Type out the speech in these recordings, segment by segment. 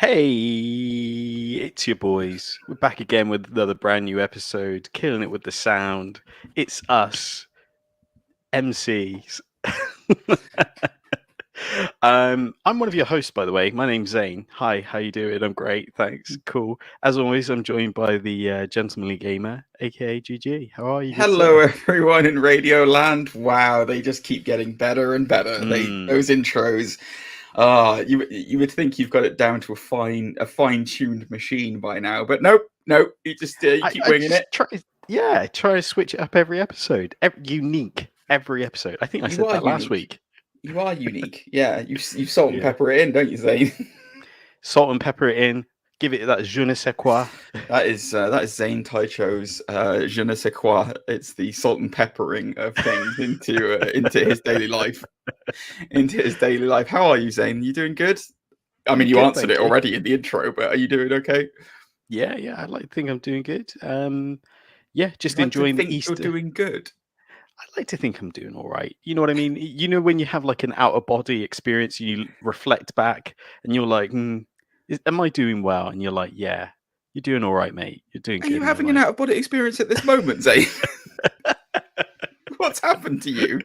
Hey, it's your boys. We're back again with another brand new episode, killing it with the sound. It's us, MCs. I'm one of your hosts, by the way. My name's Zane. Hi, how you doing? I'm great, thanks. Cool. As always, I'm joined by the gentlemanly gamer, aka GG. How are you? Hello, everyone in Radio Land. Wow, they just keep getting better and better. Those intros. You would think you've got it down to a fine-tuned machine by now, but nope. You just keep winging it. Try to switch it up every episode. Unique every episode. I think I said that last week. You are unique. Yeah, you salt and pepper it in, don't you, Zane? Salt and pepper it in. Give it that je ne sais quoi. That is Zane Taicho's je ne sais quoi. It's the salt and peppering of things into his daily life. How are you, Zane? You doing good? I mean, you answered it already in the intro, but are you doing okay? Yeah. I'd like to think I'm doing good. Just enjoying the Easter. You're doing good. I'd like to think I'm doing all right. You know what I mean? You know when you have like an out of body experience, you reflect back, and you're like, am I doing well? And you're like, yeah, you're doing all right, mate. You're doing good. Are you having an out-of-body experience at this moment, Zane? What's happened to you?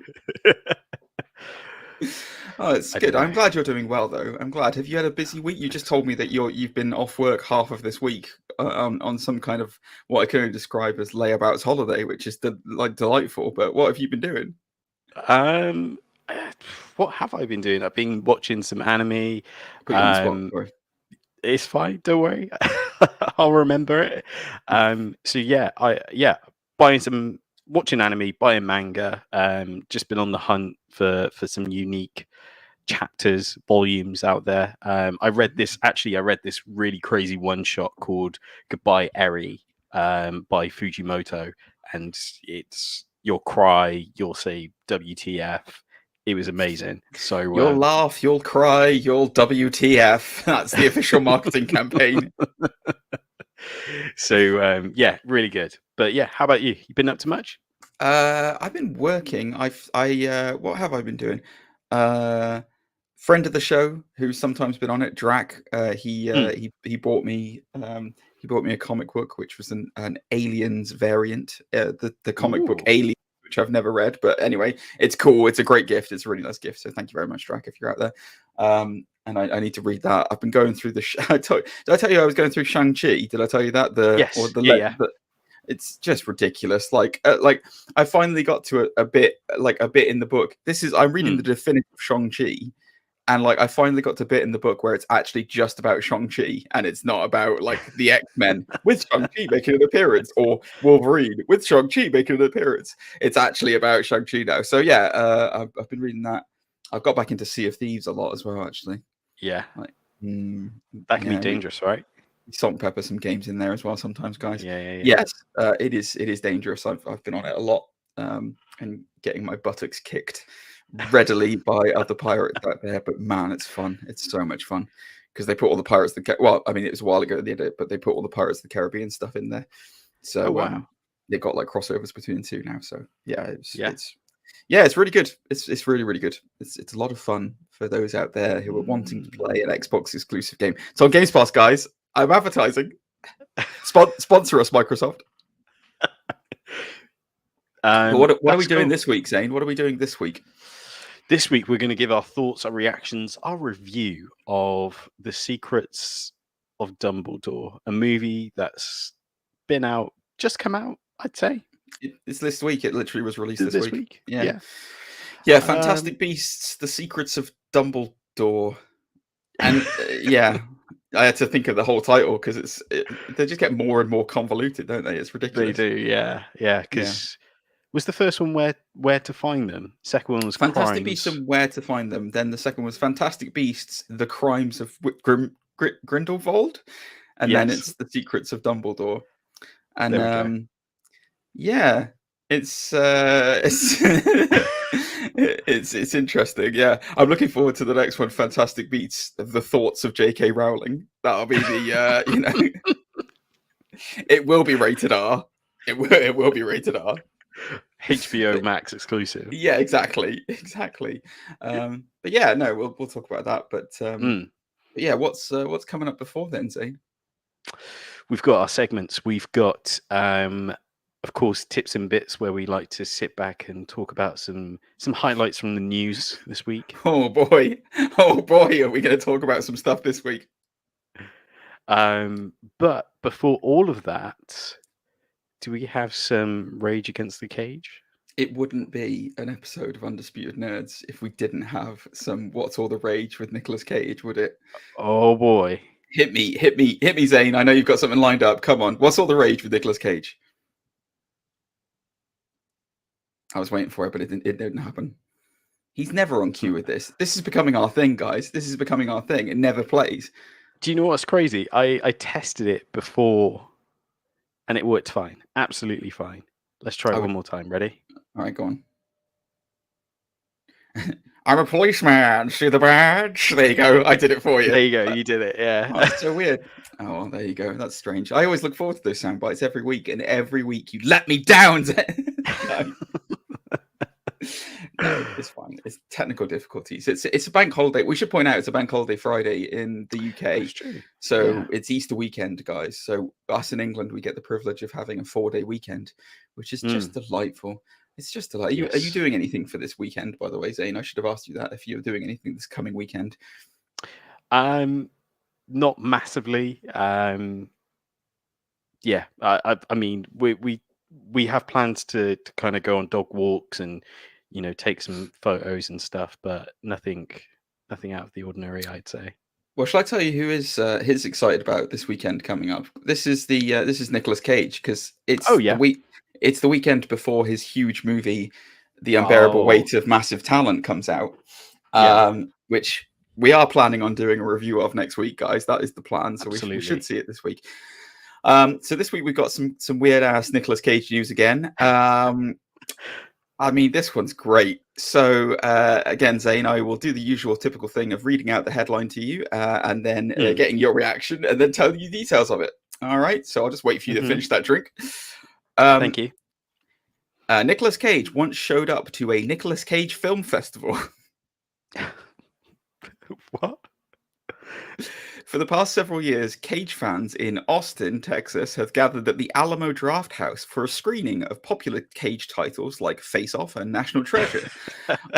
Oh, it's good. I'm glad you're doing well, though. I'm glad. Have you had a busy week? You just told me that you've been off work half of this week on some kind of what I can only describe as layabouts holiday, which is delightful. But what have you been doing? What have I been doing? I've been watching some anime. Put you on the spot, it's fine. Don't worry. I'll remember it. Watching anime, buying manga. Just been on the hunt for some unique chapters, volumes out there. I read this really crazy one shot called Goodbye Eri by Fujimoto, and you'll cry, you'll say WTF. It was amazing. So you'll laugh, you'll cry, you'll WTF. That's the official marketing campaign. So really good. But yeah, how about you? You been up to much? I've been working. What have I been doing? Friend of the show who's sometimes been on it, Drac. He bought me a comic book which was an Aliens variant. The comic book Alien, which I've never read, but anyway, it's cool. It's a great gift. It's a really nice gift. So thank you very much, Drac, if you're out there. And I need to read that. I've been going through did I tell you I was going through Shang-Chi? Did I tell you that? Yes. It's just ridiculous. Like I finally got to a bit in the book. I'm reading the definitive Shang-Chi, and I finally got to a bit in the book where it's actually just about Shang-Chi, and it's not about the X-Men with Shang-Chi making an appearance or Wolverine with Shang-Chi making an appearance. It's actually about Shang-Chi now. So yeah, I've been reading that. I've got back into Sea of Thieves a lot as well, actually. Yeah, that can be dangerous, right? Salt and pepper some games in there as well sometimes, guys. Yeah. Yes, it is dangerous. I've been on it a lot, and getting my buttocks kicked readily by other pirates out there. But man, it's fun. It's so much fun because they put all the Pirates of the it was a while ago they did it, but they put all the Pirates of the Caribbean stuff in there. So they've got crossovers between the two now. So it's really good. It's really, really good. It's a lot of fun for those out there who are wanting to play an Xbox exclusive game. So on Games Pass, guys, I'm advertising. Sponsor us, Microsoft. What are we doing this week, Zane? What are we doing this week? This week, we're going to give our thoughts, our reactions, our review of The Secrets of Dumbledore, a movie that's been out, just come out, I'd say. It's this week. It literally was released this week. Yeah. Fantastic Beasts: The Secrets of Dumbledore, and I had to think of the whole title because they just get more and more convoluted, don't they? It's ridiculous. They do, yeah. Because was the first one where to find them? Second one was Fantastic Beasts and Where to Find Them. Then the second was Fantastic Beasts: The Crimes of Grindelwald, and then it's The Secrets of Dumbledore. And it's it's interesting. Yeah, I'm looking forward to the next one. Fantastic Beasts: The Thoughts of J.K. Rowling. That'll be the it will be rated R. It will be rated R. HBO Max exclusive. Yeah, exactly. But yeah, no, we'll talk about that. But yeah, what's coming up before then, Zane? We've got our segments. We've got, of course, tips and bits where we like to sit back and talk about some highlights from the news this week. Oh boy, are we going to talk about some stuff this week? But before all of that, do we have some Rage Against the Cage? It wouldn't be an episode of Undisputed Nerds if we didn't have some What's All the Rage with Nicolas Cage, would it? Oh boy. Hit me, Zane. I know you've got something lined up. Come on. What's All the Rage with Nicolas Cage? I was waiting for it, but it didn't happen. He's never on cue with this. This is becoming our thing, guys. This is becoming our thing. It never plays. Do you know what's crazy? I tested it before and it worked fine. Absolutely fine. Let's try it one more time. Ready? All right, go on. I'm a policeman. See the badge? There you go. I did it for you. There you go. You did it. Yeah. Oh, that's so weird. Oh, well, there you go. That's strange. I always look forward to those sound bites every week, and every week you let me down. No, it's fine. It's technical difficulties. It's a bank holiday. We should point out it's a bank holiday Friday in the UK. That's true. So it's Easter weekend, guys. So us in England, we get the privilege of having a 4-day weekend, which is just delightful. It's just delightful. Are you doing anything for this weekend, by the way, Zane? I should have asked you that if you're doing anything this coming weekend. Not massively. Yeah. I mean, we have plans to kind of go on dog walks and take some photos and stuff, but nothing out of the ordinary, I'd say. Well, shall I tell you who is excited about this weekend coming up? This is Nicolas Cage, because it's it's the weekend before his huge movie, The Unbearable Weight of Massive Talent, comes out, which we are planning on doing a review of next week, guys. That is the plan, so we should see it this week. So this week we've got some weird ass Nicolas Cage news again. I mean, this one's great. So again, Zane, I will do the usual typical thing of reading out the headline to you and then getting your reaction and then telling you details of it. All right. So I'll just wait for you to finish that drink. Thank you. Nicolas Cage once showed up to a Nicolas Cage film festival. What? For the past several years, Cage fans in Austin, Texas, have gathered at the Alamo Drafthouse for a screening of popular Cage titles like Face Off and National Treasure.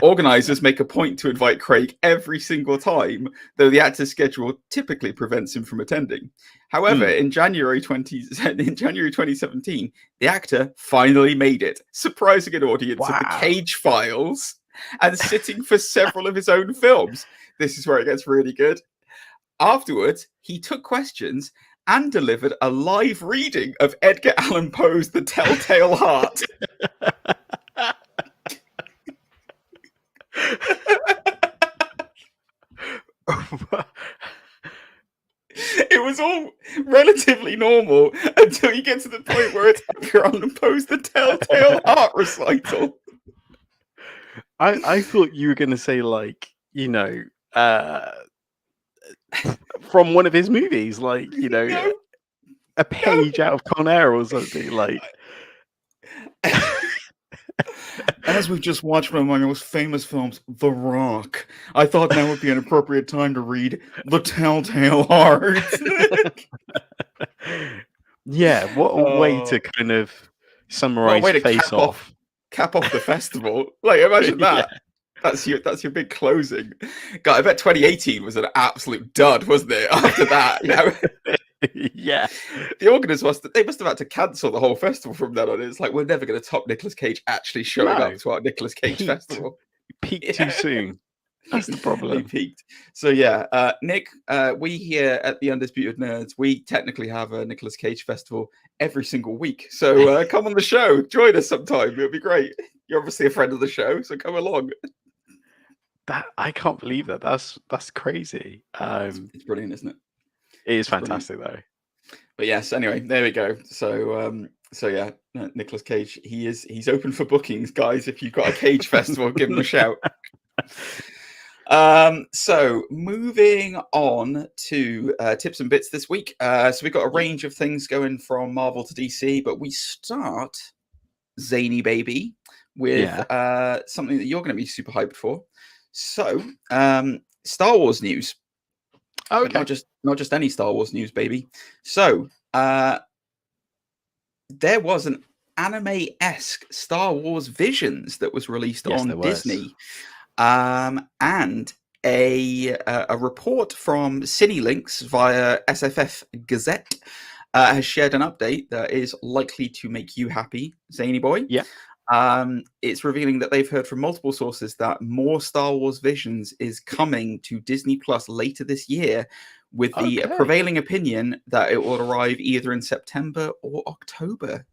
Organizers make a point to invite Craig every single time, though the actor's schedule typically prevents him from attending. However, in January 2017, the actor finally made it, surprising an audience of the Cage Files and sitting for several of his own films. This is where it gets really good. Afterwards, he took questions and delivered a live reading of Edgar Allan Poe's The Telltale Heart. It was all relatively normal until you get to the point where it's Edgar Allan Poe's The Telltale Heart recital. I thought you were going to say, from one of his movies, a page out of Con Air or something, like. As we've just watched one of my most famous films, The Rock, I thought now would be an appropriate time to read The Telltale Heart. Yeah, what a way to kind of summarize Face Off. Cap off the festival. Imagine that. Yeah. That's your big closing. God, I bet 2018 was an absolute dud, wasn't it? After that, Yeah. The organizers must have had to cancel the whole festival from then on. It's like, we're never going to top Nicolas Cage actually showing up to our Nicolas Cage festival. Peaked too soon. That's the problem. He peaked. So Nick, we here at the Undisputed Nerds, we technically have a Nicolas Cage festival every single week. So come on the show, join us sometime. It'll be great. You're obviously a friend of the show, so come along. I can't believe that. That's crazy. It's brilliant, isn't it? It is fantastic, though. But yes, anyway, there we go. So Nicolas Cage, he's open for bookings, guys. If you've got a Cage festival, give him a shout. So moving on to tips and bits this week. So we've got a range of things going from Marvel to DC, but we start zany baby with something that you're going to be super hyped for. So Star Wars news. Oh, but okay. not just any Star Wars news, baby. So there was an anime-esque Star Wars Visions that was released Yes, there on was. Disney, and a report from CineLinks via SFF Gazette has shared an update that is likely to make you happy, Zany boy. Yeah. It's revealing that they've heard from multiple sources that more Star Wars Visions is coming to Disney Plus later this year, with the Okay. prevailing opinion that it will arrive either in September or October.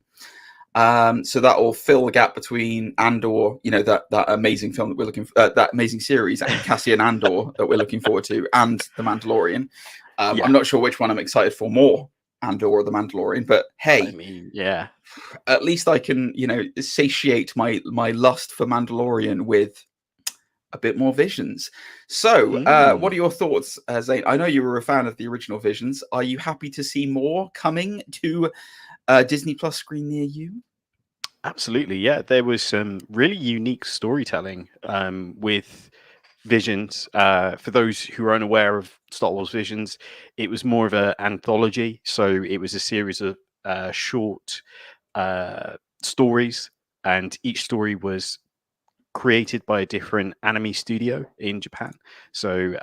So that will fill the gap between Andor, that amazing film that we're looking for, that amazing series, and Cassian Andor that we're looking forward to, and The Mandalorian. Yeah. I'm not sure which one I'm excited for more, Andor or The Mandalorian, but hey, I mean, yeah. at least I can, satiate my lust for Mandalorian with a bit more Visions. So, what are your thoughts, Zane? I know you were a fan of the original Visions. Are you happy to see more coming to Disney Plus screen near you? Absolutely, yeah. There was some really unique storytelling with Visions. For those who are unaware of Star Wars Visions, it was more of an anthology. So it was a series of short stories, and each story was created by a different anime studio in Japan. So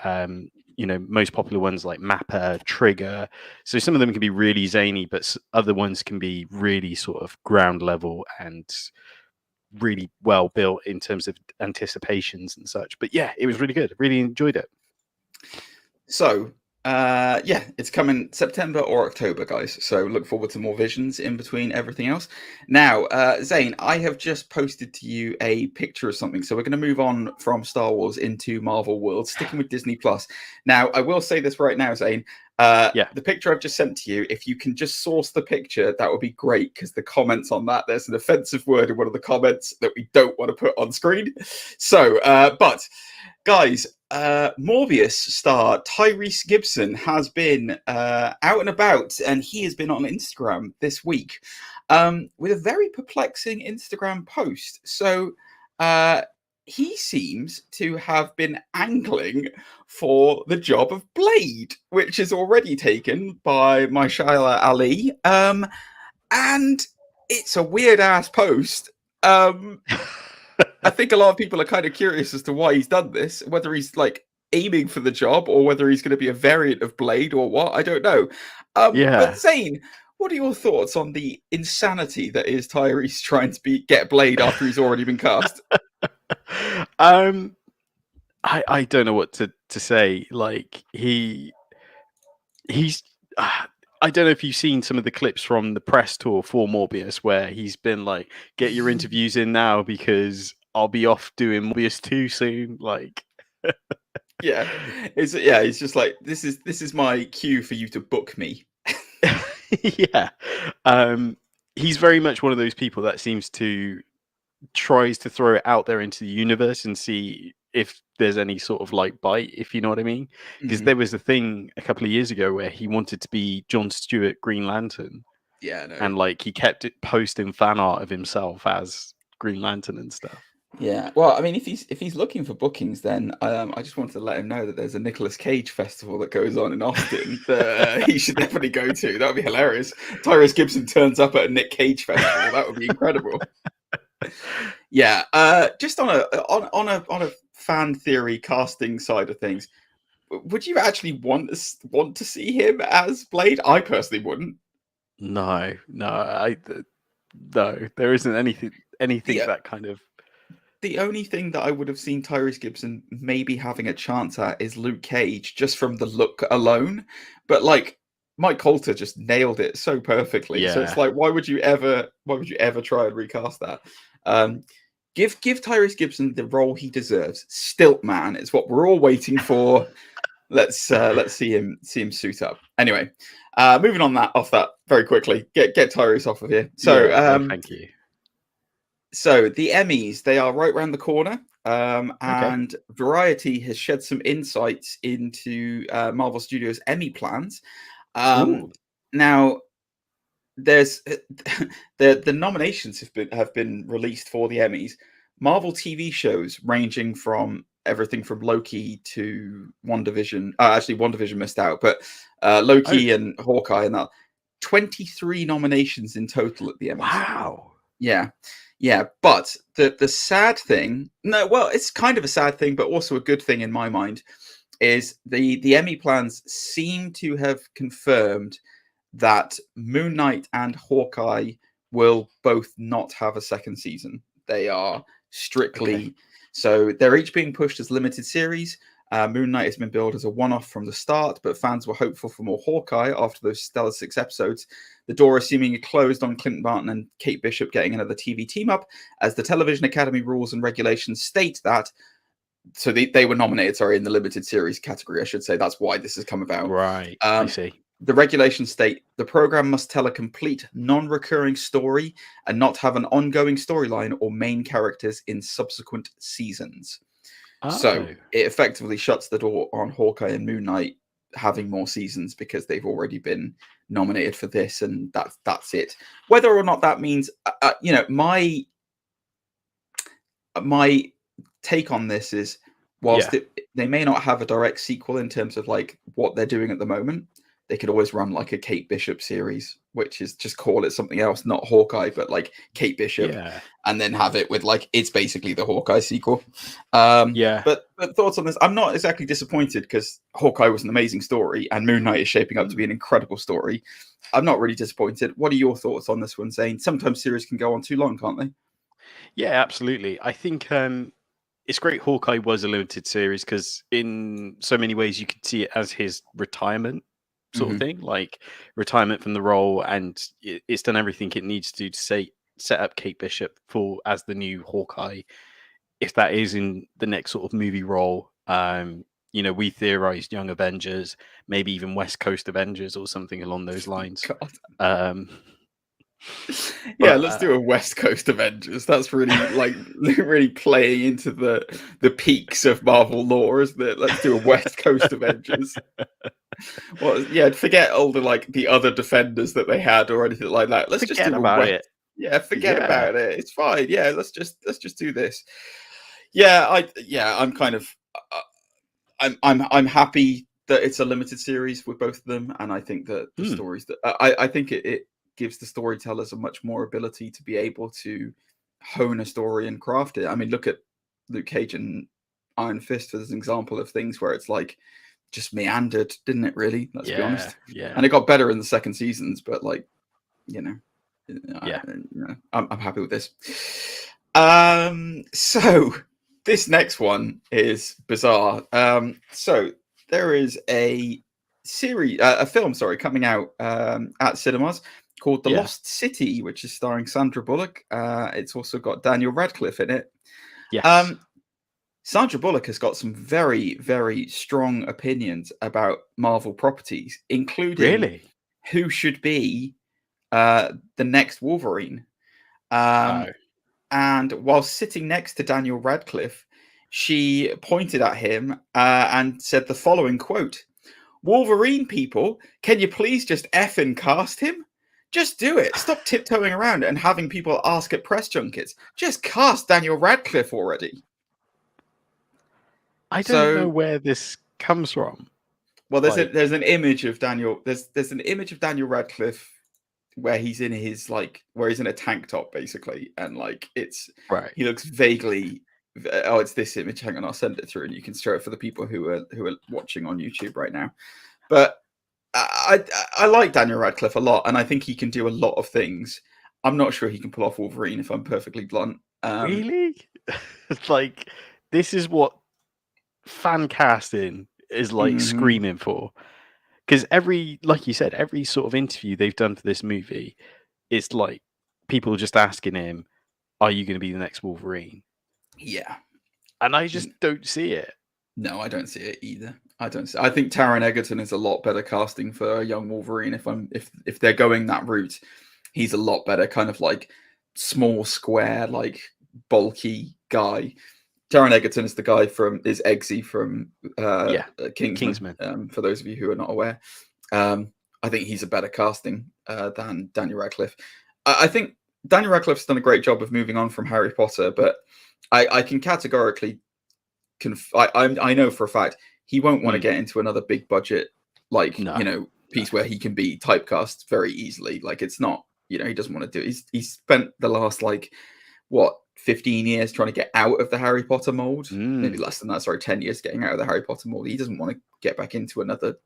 most popular ones like Mappa, Trigger. So some of them can be really zany, but other ones can be really sort of ground level and really well built in terms of anticipations and such. But yeah, it was really good. Really enjoyed it. So it's coming September or October, guys. So look forward to more Visions in between everything else. Now, Zane, I have just posted to you a picture of something. So we're going to move on from Star Wars into Marvel World, sticking with Disney Plus. Now, I will say this right now, Zane. The picture I've just sent to you, if you can just source the picture, that would be great, because the comments on that, there's an offensive word in one of the comments that we don't want to put on screen. So, but guys, Morbius star Tyrese Gibson has been out and about, and he has been on Instagram this week with a very perplexing Instagram post. So he seems to have been angling for the job of Blade, which is already taken by Mahershala Ali. And it's a weird ass post. I think a lot of people are kind of curious as to why he's done this, whether he's like aiming for the job or whether he's going to be a variant of Blade or what. I don't know. But Zane, what are your thoughts on the insanity that is Tyrese trying to get Blade after he's already been cast? I don't know what to say. Like he's I don't know if you've seen some of the clips from the press tour for Morbius, where he's been like, "Get your interviews in now because I'll be off doing Morbius 2 soon." Like, it's just like this is my cue for you to book me. Yeah, he's very much one of those people that tries to throw it out there into the universe and see if there's any sort of like bite, if you know what I mean. Because there was a thing a couple of years ago where he wanted to be Jon Stewart Green Lantern. Yeah, no. And like he kept posting fan art of himself as Green Lantern and stuff. Yeah, well, I mean, if he's looking for bookings, then I just wanted to let him know that there's a Nicolas Cage festival that goes on in Austin that he should definitely go to. That would be hilarious. Tyrese Gibson turns up at a Nick Cage festival. That would be incredible. Yeah, just on a fan theory casting side of things, would you actually want to see him as Blade? I personally wouldn't. No, there isn't anything that kind of. The only thing that I would have seen Tyrese Gibson maybe having a chance at is Luke Cage, just from the look alone. But like Mike Colter just nailed it so perfectly. Yeah. So it's like, why would you ever try and recast that? Give Tyrese Gibson the role he deserves. Stilt Man is what we're all waiting for. Let's see him suit up. Anyway, moving on off that very quickly. Get Tyrese off of here. So thank you. So the Emmys, they are right around the corner, and Variety has shed some insights into Marvel Studios' Emmy plans. Now, there's the nominations have been released for the Emmys. Marvel TV shows ranging from everything from Loki to WandaVision. Actually, WandaVision missed out, but Loki and Hawkeye and that. 23 nominations in total at the Emmys. Wow. Yeah. But the sad thing, it's kind of a sad thing, but also a good thing in my mind, is the Emmy plans seem to have confirmed that Moon Knight and Hawkeye will both not have a second season. They are strictly so they're each being pushed as limited series. Moon Knight has been billed as a one-off from the start, but fans were hopeful for more Hawkeye after those stellar 6 episodes. The door is seemingly closed on Clinton Barton and Kate Bishop getting another TV team-up, as the Television Academy rules and regulations state that. So they were nominated, in the limited series category, I should say. That's why this has come about. Right, I see. The regulations state the program must tell a complete non-recurring story and not have an ongoing storyline or main characters in subsequent seasons. So it effectively shuts the door on Hawkeye and Moon Knight having more seasons because they've already been nominated for this, and that's it. Whether or not that means, my take on this is, whilst they may not have a direct sequel in terms of like what they're doing at the moment, they could always run like a Kate Bishop series, which is just call it something else, not Hawkeye, but like Kate Bishop, and then have it with like it's basically the Hawkeye sequel. But thoughts on this? I'm not exactly disappointed because Hawkeye was an amazing story, and Moon Knight is shaping up to be an incredible story. I'm not really disappointed. What are your thoughts on this one, Zane? Sometimes series can go on too long, can't they? Yeah, absolutely. I think it's great Hawkeye was a limited series because in so many ways you could see it as his retirement sort of thing, like retirement from the role, and it's done everything it needs to do to set up Kate Bishop as the new Hawkeye, if that is in the next sort of movie role. We theorized Young Avengers, maybe even West Coast Avengers or something along those lines. Let's do a West Coast Avengers. That's really really playing into the peaks of Marvel lore, isn't it? Let's do a West Coast Avengers. Forget all the other Defenders that they had or anything like that. Let's just do about it. Yeah, forget about it. It's fine. Yeah, let's just do this. I'm kind of I'm happy that it's a limited series with both of them, and I think that the stories that I think it gives the storytellers a much more ability to be able to hone a story and craft it. I mean, look at Luke Cage and Iron Fist as an example of things where it's like just meandered, didn't it, really? Let's be honest. Yeah. And it got better in the second seasons, but I'm happy with this. So this next one is bizarre. So there is a film coming out at cinemas called The Lost City, which is starring Sandra Bullock. It's also got Daniel Radcliffe in it. Yes. Sandra Bullock has got some very, very strong opinions about Marvel properties, including who should be the next Wolverine. And while sitting next to Daniel Radcliffe, she pointed at him and said the following quote: "Wolverine people, can you please just effing cast him? Just do it. Stop tiptoeing around and having people ask at press junkets. Just cast Daniel Radcliffe already." I don't know where this comes from. Well, there's an image of Daniel. There's an image of Daniel Radcliffe where he's in where he's in a tank top basically, and he looks vaguely. Oh, it's this image. Hang on, I'll send it through, and you can show it for the people who are watching on YouTube right now. But I like Daniel Radcliffe a lot, and I think he can do a lot of things. I'm not sure he can pull off Wolverine, if I'm perfectly blunt. Really? This is what fan casting is screaming for. Because like you said, every sort of interview they've done for this movie, it's like people just asking him, "Are you going to be the next Wolverine?" Yeah. And I just don't see it. No, I don't see it either. I think Taron Egerton is a lot better casting for a young Wolverine. If they're going that route, he's a lot better, kind of like small, square, like bulky guy. Taron Egerton is Eggsy from Kingsman. For those of you who are not aware, I think he's a better casting than Daniel Radcliffe. I think Daniel Radcliffe's done a great job of moving on from Harry Potter, but I can categorically I know for a fact he won't want to get into another big budget piece where he can be typecast very easily. Like, it's not, he doesn't want to do it. He's spent the last 15 years trying to get out of the Harry Potter mold. Maybe less than that. Sorry, 10 years getting out of the Harry Potter mold. He doesn't want to get back into another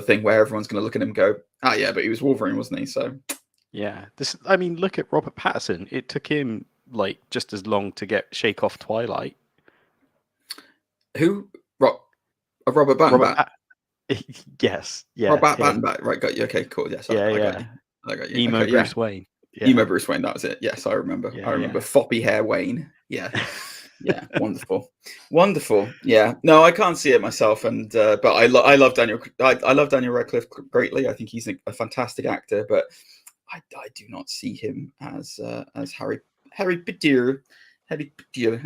thing where everyone's going to look at him and go, "Ah, yeah, but he was Wolverine, wasn't he?" So yeah, look at Robert Pattinson. It took him just as long to shake off Twilight. Who? Robert Pattinson. Yes, yeah. Robert Pattinson. Right, got you. Okay, cool. Yes, I got you. Emo Bruce Wayne. Yeah. Emo Bruce Wayne, that was it. Yes, I remember. Floppy hair Wayne. Yeah. Yeah, wonderful. Yeah, no, I can't see it myself, and but I love Daniel. I love Daniel Radcliffe greatly. I think he's a fantastic actor, but I do not see him as Harry Potter. I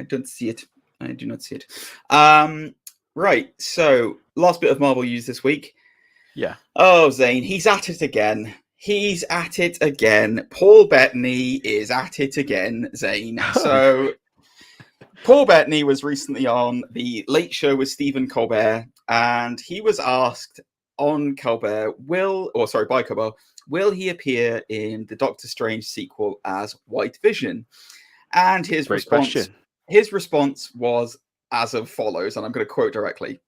don't see it. I do not see it. Right. So last bit of Marvel news this week. Yeah. Oh, Zane, he's at it again. Paul Bettany is at it again, Zane. So Paul Bettany was recently on the Late Show with Stephen Colbert, and he was asked on Colbert, by Colbert, will he appear in the Doctor Strange sequel as White Vision? And his response was as follows, and I'm going to quote directly.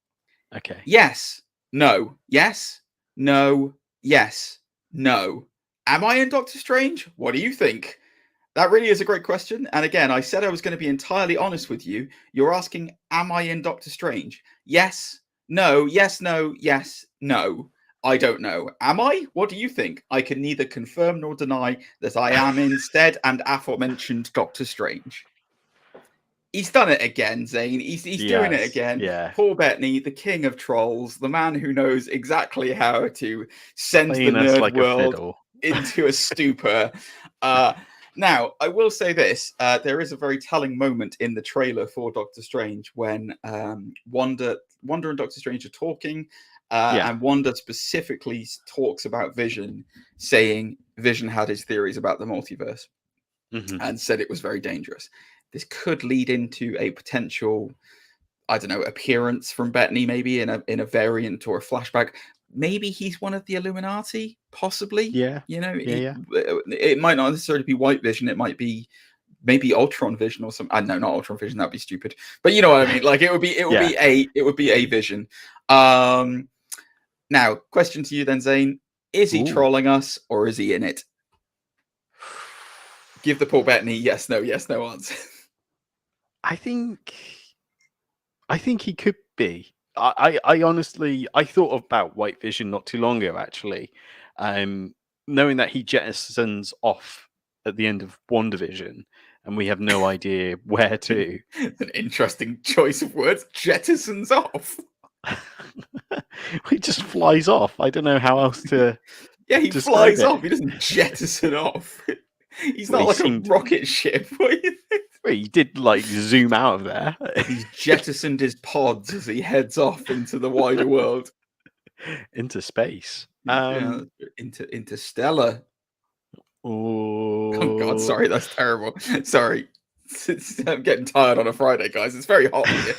Okay. Yes, no, yes, no, yes, no. Am I in Doctor Strange? What do you think? That really is a great question. And again, I said I was going to be entirely honest with you. You're asking, am I in Doctor Strange? Yes, no, yes, no, yes, no. I don't know. Am I? What do you think? I can neither confirm nor deny that I am instead and aforementioned Doctor Strange. He's done it again, Zane. He's doing it again. Yeah. Paul Bettany, the king of trolls, the man who knows exactly how to send the nerd world into a stupor. Now, I will say this. There is a very telling moment in the trailer for Doctor Strange when Wanda and Doctor Strange are talking, and Wanda specifically talks about Vision, saying Vision had his theories about the multiverse and said it was very dangerous. This could lead into a potential, appearance from Bettany, maybe in a variant or a flashback. Maybe he's one of the Illuminati, possibly. Yeah. It might not necessarily be White Vision. It might be maybe Ultron Vision or something. No, not Ultron Vision. That'd be stupid. But you know what I mean. Like it would be a Vision. Now, question to you then, Zane: is he trolling us or is he in it? Give the Paul Bettany yes, no answer. I think he could be. I honestly thought about White Vision not too long ago, actually. Knowing that he jettisons off at the end of WandaVision, and we have no idea where to. An interesting choice of words. Jettisons off. He just flies off. I don't know how else to. Yeah, he flies off. He doesn't jettison off. He's not like a rocket ship. He did zoom out of there. He's jettisoned his pods as he heads off into the wider world, into space, interstellar. Oh God, sorry, that's terrible. Sorry, I'm getting tired on a Friday, guys. It's very hot here.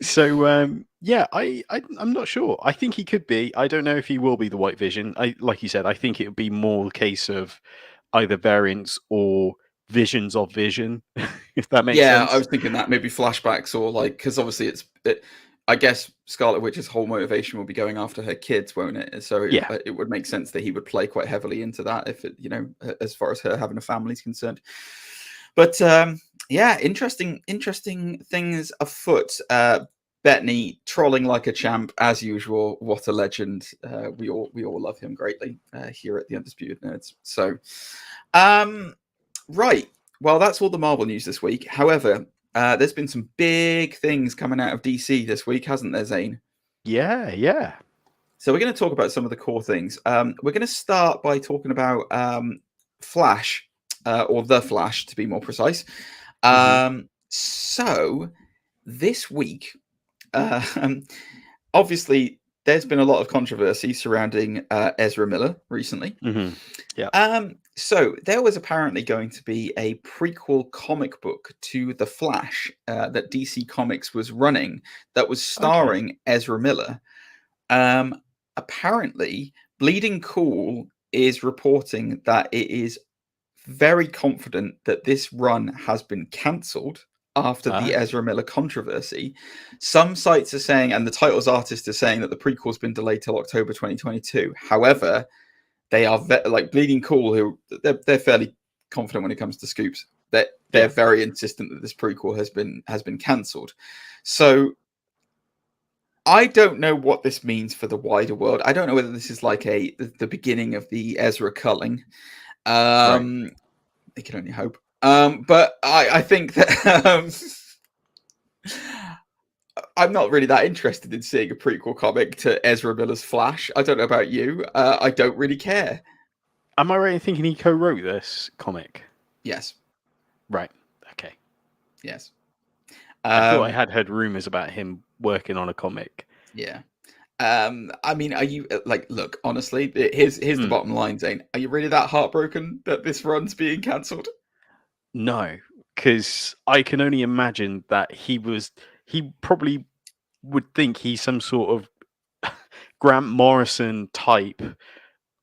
So I'm not sure. I think he could be. I don't know if he will be the White Vision. Like you said, I think it would be more a case of either variants or visions of Vision, if that makes sense. Yeah, I was thinking that maybe flashbacks or because obviously I guess Scarlet Witch's whole motivation will be going after her kids, won't it? So it would make sense that he would play quite heavily into that if as far as her having a family is concerned. But interesting things afoot. Bettany trolling like a champ as usual. What a legend! We all love him greatly here at the Undisputed Nerds. So, right. Well, that's all the Marvel news this week. However, there's been some big things coming out of DC this week, hasn't there, Zane? Yeah. So we're going to talk about some of the core things. We're going to start by talking about Flash. Or The Flash, to be more precise. So, this week, obviously, there's been a lot of controversy surrounding Ezra Miller recently. Yeah. So there was apparently going to be a prequel comic book to The Flash that DC Comics was running that was starring Ezra Miller. Apparently, Bleeding Cool is reporting that it is very confident that this run has been cancelled after the Ezra Miller controversy. Some sites are saying, and the titles artist is saying, that the prequel's been delayed till October 2022. However, they are like Bleeding Cool, who they're fairly confident when it comes to scoops. They're very insistent that this prequel has been cancelled. So I don't know what this means for the wider world. I don't know whether this is like the beginning of the Ezra culling. Right. I can only hope. But I think that I'm not really that interested in seeing a prequel comic to Ezra Miller's Flash. I don't know about you. I don't really care. Am I right in thinking he co-wrote this comic? Yes. Right. Okay. Yes. I thought I had heard rumors about him working on a comic. Yeah. I mean, are you look, honestly, here's the bottom line, Zane. Are you really that heartbroken that this run's being cancelled? No, because I can only imagine that he probably would think he's some sort of Grant Morrison type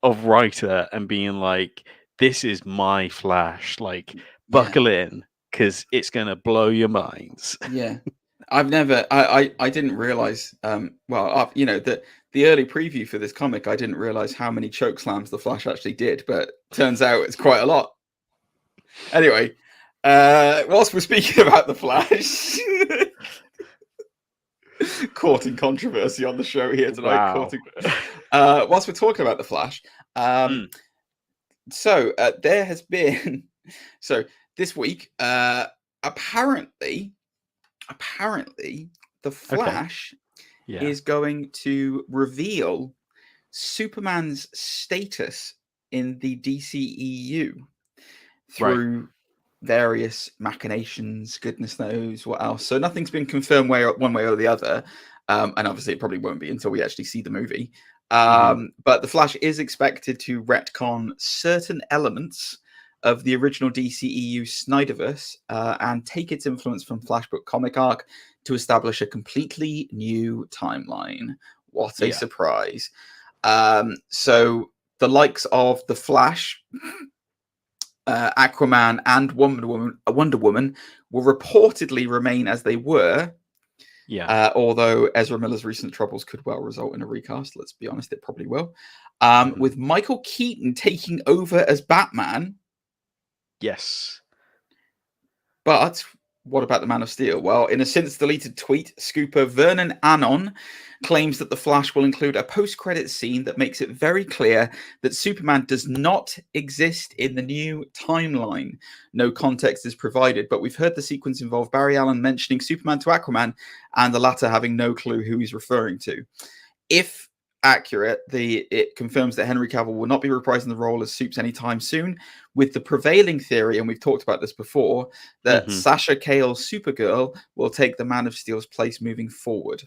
of writer and being like, this is my Flash, like buckle in because it's going to blow your minds. Yeah. I didn't realize, the early preview for this comic, I didn't realize how many choke slams the Flash actually did, but turns out it's quite a lot. Anyway, whilst we're speaking about the Flash, caught in controversy on the show here tonight. Wow. Whilst we're talking about the Flash, so there has been this week, apparently the Flash is going to reveal Superman's status in the DCEU through various machinations, goodness knows what else. So nothing's been confirmed one way or the other. And obviously it probably won't be until we actually see the movie. But the Flash is expected to retcon certain elements of the original DCEU Snyderverse and take its influence from Flashbook comic arc to establish a completely new timeline. What a surprise. So the likes of the Flash, Aquaman, and Wonder Woman will reportedly remain as they were. Although Ezra Miller's recent troubles could well result in a recast. Let's be honest, it probably will. With Michael Keaton taking over as Batman. Yes. But what about the Man of Steel? Well, in a since-deleted tweet, scooper Vernon Anon claims that The Flash will include a post-credit scene that makes it very clear that Superman does not exist in the new timeline. No context is provided, but we've heard the sequence involve Barry Allen mentioning Superman to Aquaman and the latter having no clue who he's referring to. If accurate, it confirms that Henry Cavill will not be reprising the role as Supes anytime soon, with the prevailing theory, and we've talked about this before, that Sasha Cale's Supergirl will take the Man of Steel's place moving forward.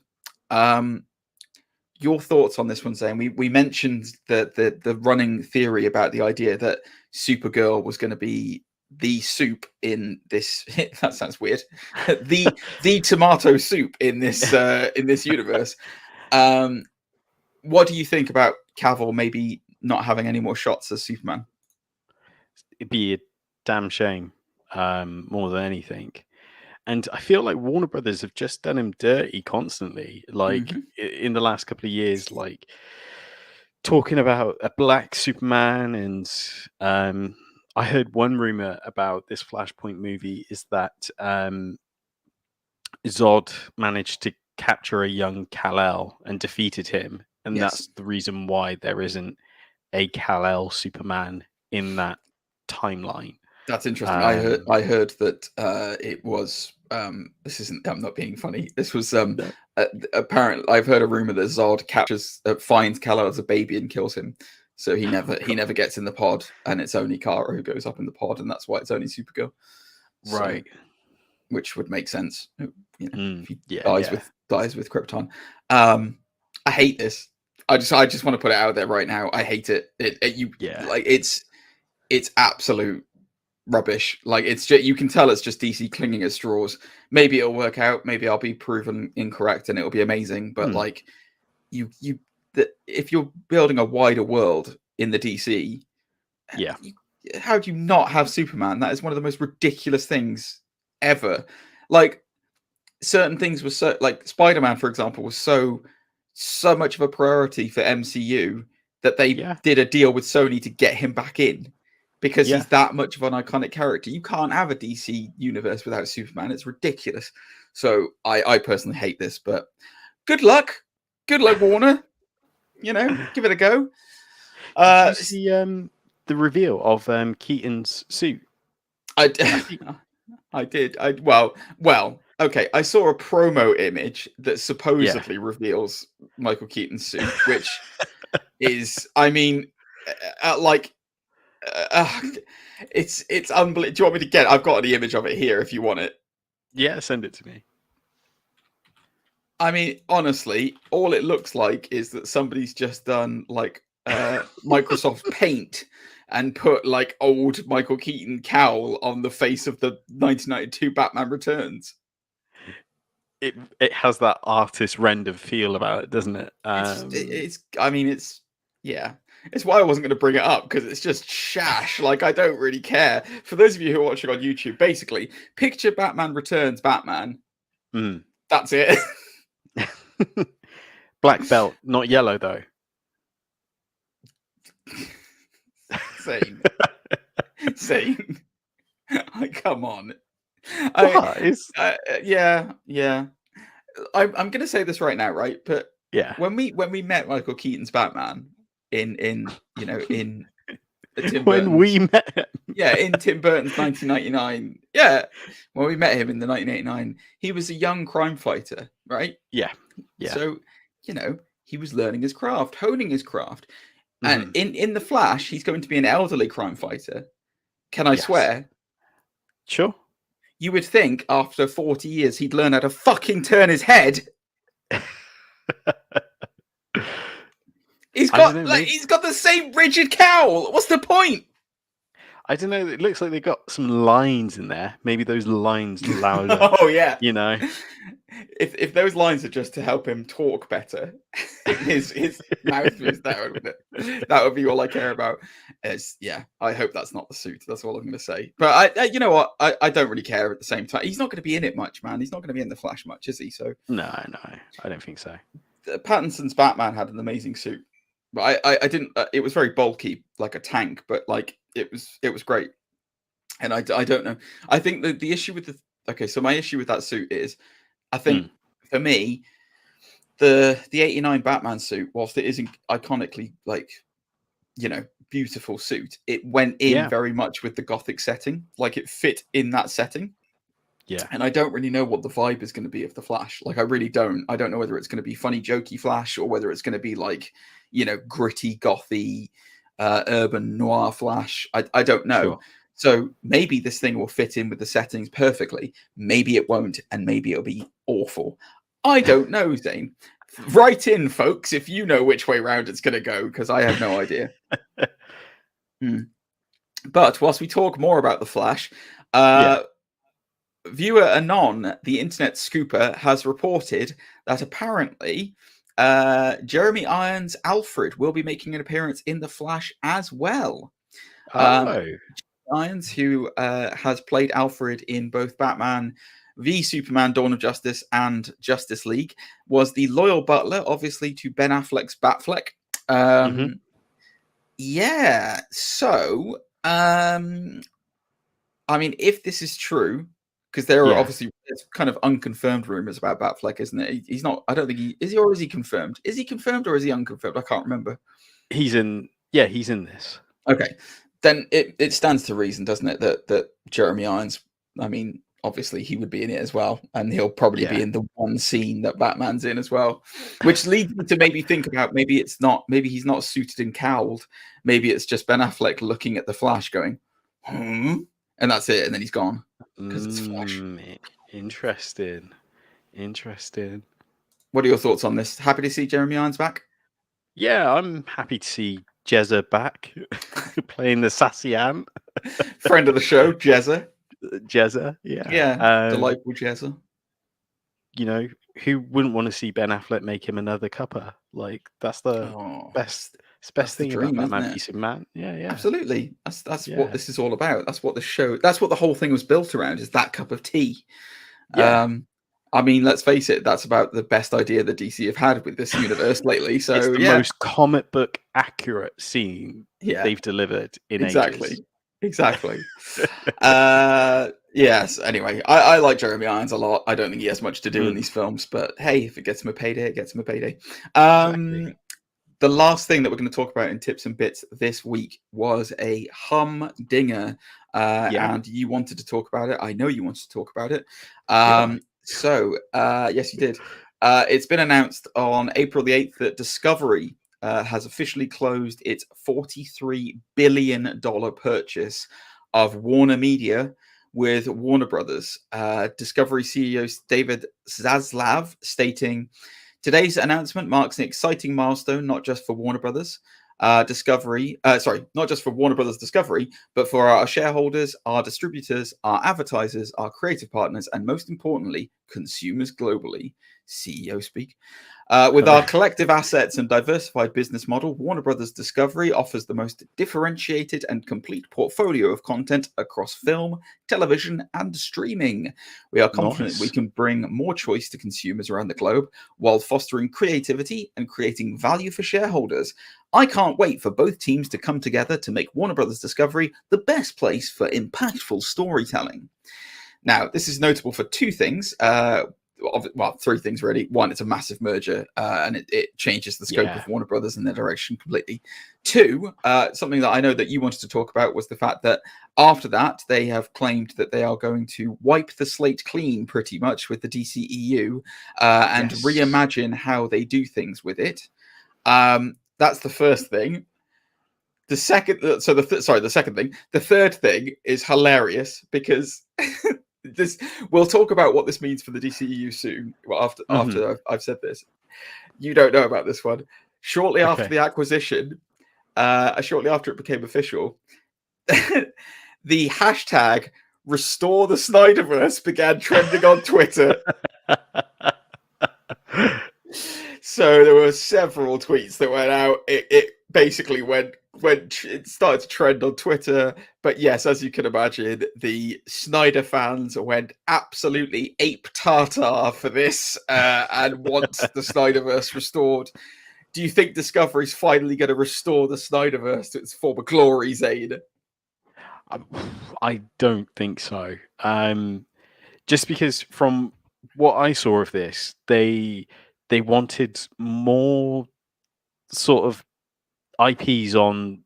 Your thoughts on this one, Zane? We mentioned the running theory about the idea that Supergirl was going to be the soup in this. That sounds weird. the tomato soup in this universe. What do you think about Cavill maybe not having any more shots as Superman? It'd be a damn shame, more than anything. And I feel like Warner Brothers have just done him dirty constantly. Like in the last couple of years, like talking about a black Superman. And I heard one rumor about this Flashpoint movie is that Zod managed to capture a young Kal-El and defeated him. And that's the reason why there isn't a Kal-El Superman in that timeline. That's interesting. I heard that it was. This isn't. I'm not being funny. This was apparently. I've heard a rumor that Zod finds Kal-El as a baby and kills him. So he never gets in the pod, and it's only Kara who goes up in the pod, and that's why it's only Supergirl. Right. So, which would make sense. If he dies with Krypton. I hate this. I just want to put it out there right now. I hate it. it's absolute rubbish. Like, it's just, you can tell it's just DC clinging at straws. Maybe it'll work out. Maybe I'll be proven incorrect and it'll be amazing. But like, if you're building a wider world in the DC, how do you not have Superman? That is one of the most ridiculous things ever. Like, certain things were so, like Spider-Man, for example, was so much of a priority for MCU that they did a deal with Sony to get him back in, because he's that much of an iconic character. You can't have a DC universe without Superman. It's ridiculous. So I personally hate this, but good luck, Warner. You know, give it a go. Did you see the reveal of Keaton's suit? I did. Well. Okay, I saw a promo image that supposedly reveals Michael Keaton's suit, which is, I mean, it's unbelievable. Do you want me to get? I've got the image of it here if you want it. Yeah, send it to me. I mean, honestly, all it looks like is that somebody's just done like Microsoft Paint and put like old Michael Keaton cowl on the face of the 1992 Batman Returns. It has that artist render feel about it, doesn't it? It's why I wasn't going to bring it up, because it's just shash. Like, I don't really care. For those of you who are watching on YouTube, basically, picture Batman Returns Batman. That's it. Black belt, not yellow though. Zane. Come on. Yeah. I'm going to say this right now, right? But when we met Michael Keaton's Batman in Tim Burton's 1999, when we met him in the 1989, he was a young crime fighter, right? Yeah. So he was learning his craft, honing his craft, and in the Flash, he's going to be an elderly crime fighter. Can I swear? Sure. You would think after 40 years he'd learn how to fucking turn his head. He's got the same rigid cowl. What's the point? I don't know. It looks like they got some lines in there. Maybe those lines louder. Oh yeah. You know. If those lines are just to help him talk better, his mouth is there with it. That would be all I care about. I hope that's not the suit. That's all I'm going to say. But you know what? I don't really care at the same time. He's not going to be in it much, man. He's not going to be in the Flash much, is he? So no, I don't think so. Pattinson's Batman had an amazing suit, but I didn't. It was very bulky, like a tank, but like it was great. And I don't know. I think the issue with so my issue with that suit is, I think for me, the 89 Batman suit, whilst it isn't iconically beautiful suit, it went in very much with the Gothic setting. Like, it fit in that setting. Yeah. And I don't really know what the vibe is going to be of the Flash. Like, I really don't. I don't know whether it's going to be funny, jokey Flash, or whether it's going to be like, gritty, gothy, urban noir Flash. I don't know. Sure. So maybe this thing will fit in with the settings perfectly. Maybe it won't, and maybe it'll be awful. I don't know, Zane. Write in, folks, if you know which way round it's going to go, because I have no idea. But whilst we talk more about the Flash, viewer Anon, the internet scooper, has reported that apparently Jeremy Irons' Alfred will be making an appearance in the Flash as well. Irons, who has played Alfred in both Batman v Superman, Dawn of Justice, and Justice League, was the loyal butler, obviously, to Ben Affleck's Batfleck. Yeah, so, I mean, if this is true, because there are obviously kind of unconfirmed rumors about Batfleck, isn't it? He's not, I don't think is he, or is he confirmed? Is he confirmed or is he unconfirmed? I can't remember. He's in this. Okay. Then it stands to reason, doesn't it, that Jeremy Irons, I mean, obviously he would be in it as well, and he'll probably be in the one scene that Batman's in as well, which leads me to maybe think about maybe he's not suited and cowled, maybe it's just Ben Affleck looking at the Flash going, and that's it, and then he's gone because it's Flash. Interesting. What are your thoughts on this? Happy to see Jeremy Irons back? Yeah, I'm happy to see Jezza back playing the sassy ant. Friend of the show, Jezza. Jezza, yeah. Yeah, delightful Jezza. You know, who wouldn't want to see Ben Affleck make him another cuppa? Like, that's the best thing dream, about Batman isn't it? v Superman. Yeah. Absolutely. That's what this is all about. That's what the whole thing was built around, is that cup of tea. Yeah. I mean, let's face it, that's about the best idea that DC have had with this universe lately. So it's the most comic book accurate scene they've delivered in ages. Exactly. Yes. Anyway, I like Jeremy Irons a lot. I don't think he has much to do in these films, but hey, if it gets him a payday, it gets him a payday. Exactly. The last thing that we're going to talk about in tips and bits this week was a humdinger, and you wanted to talk about it. I know you wanted to talk about it. So, yes, you did. It's been announced on April the 8th that Discovery has officially closed its $43 billion purchase of Warner Media with Warner Brothers. Discovery CEO David Zaslav stating, "Today's announcement marks an exciting milestone, not just for Warner Brothers not just for Warner Brothers Discovery, but for our shareholders, our distributors, our advertisers, our creative partners, and most importantly, consumers globally." CEO speak. With our collective assets and diversified business model, Warner Brothers Discovery offers the most differentiated and complete portfolio of content across film, television, and streaming. We are confident we can bring more choice to consumers around the globe while fostering creativity and creating value for shareholders. I can't wait for both teams to come together to make Warner Brothers Discovery the best place for impactful storytelling. Now, this is notable for two things. Three things really. One, it's a massive merger, and it changes the scope of Warner Brothers and their direction completely. Two, something that I know that you wanted to talk about was the fact that after that, they have claimed that they are going to wipe the slate clean pretty much with the DCEU and reimagine how they do things with it. That's the first thing. The second thing. The third thing is hilarious because we'll talk about what this means for the DCEU soon. Well, after I've said this, you don't know about this one. Shortly after the acquisition, shortly after it became official, the hashtag "Restore the Snyderverse" began trending on Twitter. So there were several tweets that went out. It basically went it started to trend on Twitter. But yes, as you can imagine, the Snyder fans went absolutely ape tartar for this and want the Snyderverse restored. Do you think Discovery's finally going to restore the Snyderverse to its former glory, Zane? I don't think so. Just because from what I saw of this, they wanted more sort of IPs on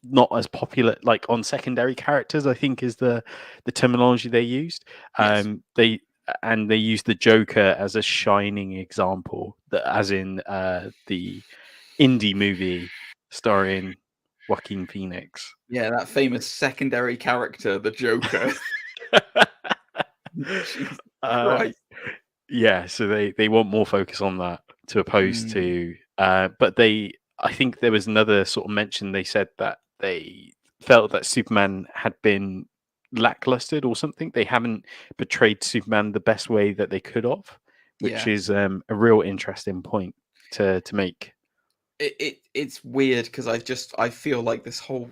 not as popular, like on secondary characters, I think is the terminology they used. They used the Joker as a shining example, that as in the indie movie starring Joaquin Phoenix. Yeah, that famous secondary character, the Joker. Right. Yeah, so they want more focus on that to oppose to but I think there was another sort of mention. They said that they felt that Superman had been lacklustered or something. They haven't portrayed Superman the best way that they could have, which is a real interesting point to make. It's weird because I feel like this whole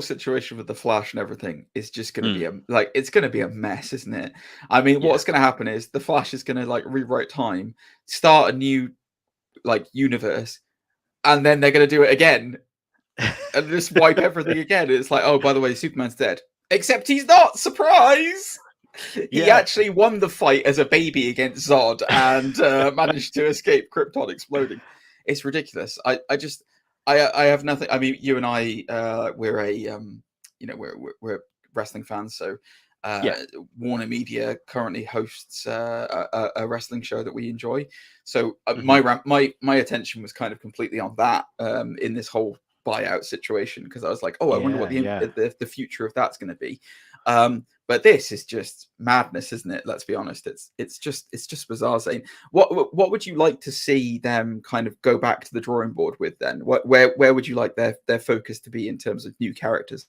situation with the Flash and everything is just going to be it's going to be a mess, isn't it? I mean, what's going to happen is the Flash is going to rewrite time, start a new universe, and then they're going to do it again and just wipe everything again. It's like, oh, by the way, Superman's dead. Except he's not. Surprise! He actually won the fight as a baby against Zod and managed to escape Krypton exploding. It's ridiculous. I have nothing. I mean, you and I, we're wrestling fans, so Warner Media currently hosts a wrestling show that we enjoy. So my attention was kind of completely on that in this whole buyout situation, because I was like, oh, I wonder what the future of that's going to be. But this is just madness, isn't it? Let's be honest. It's just bizarre. Zane, what would you like to see them kind of go back to the drawing board with then? Where would you like their focus to be in terms of new characters?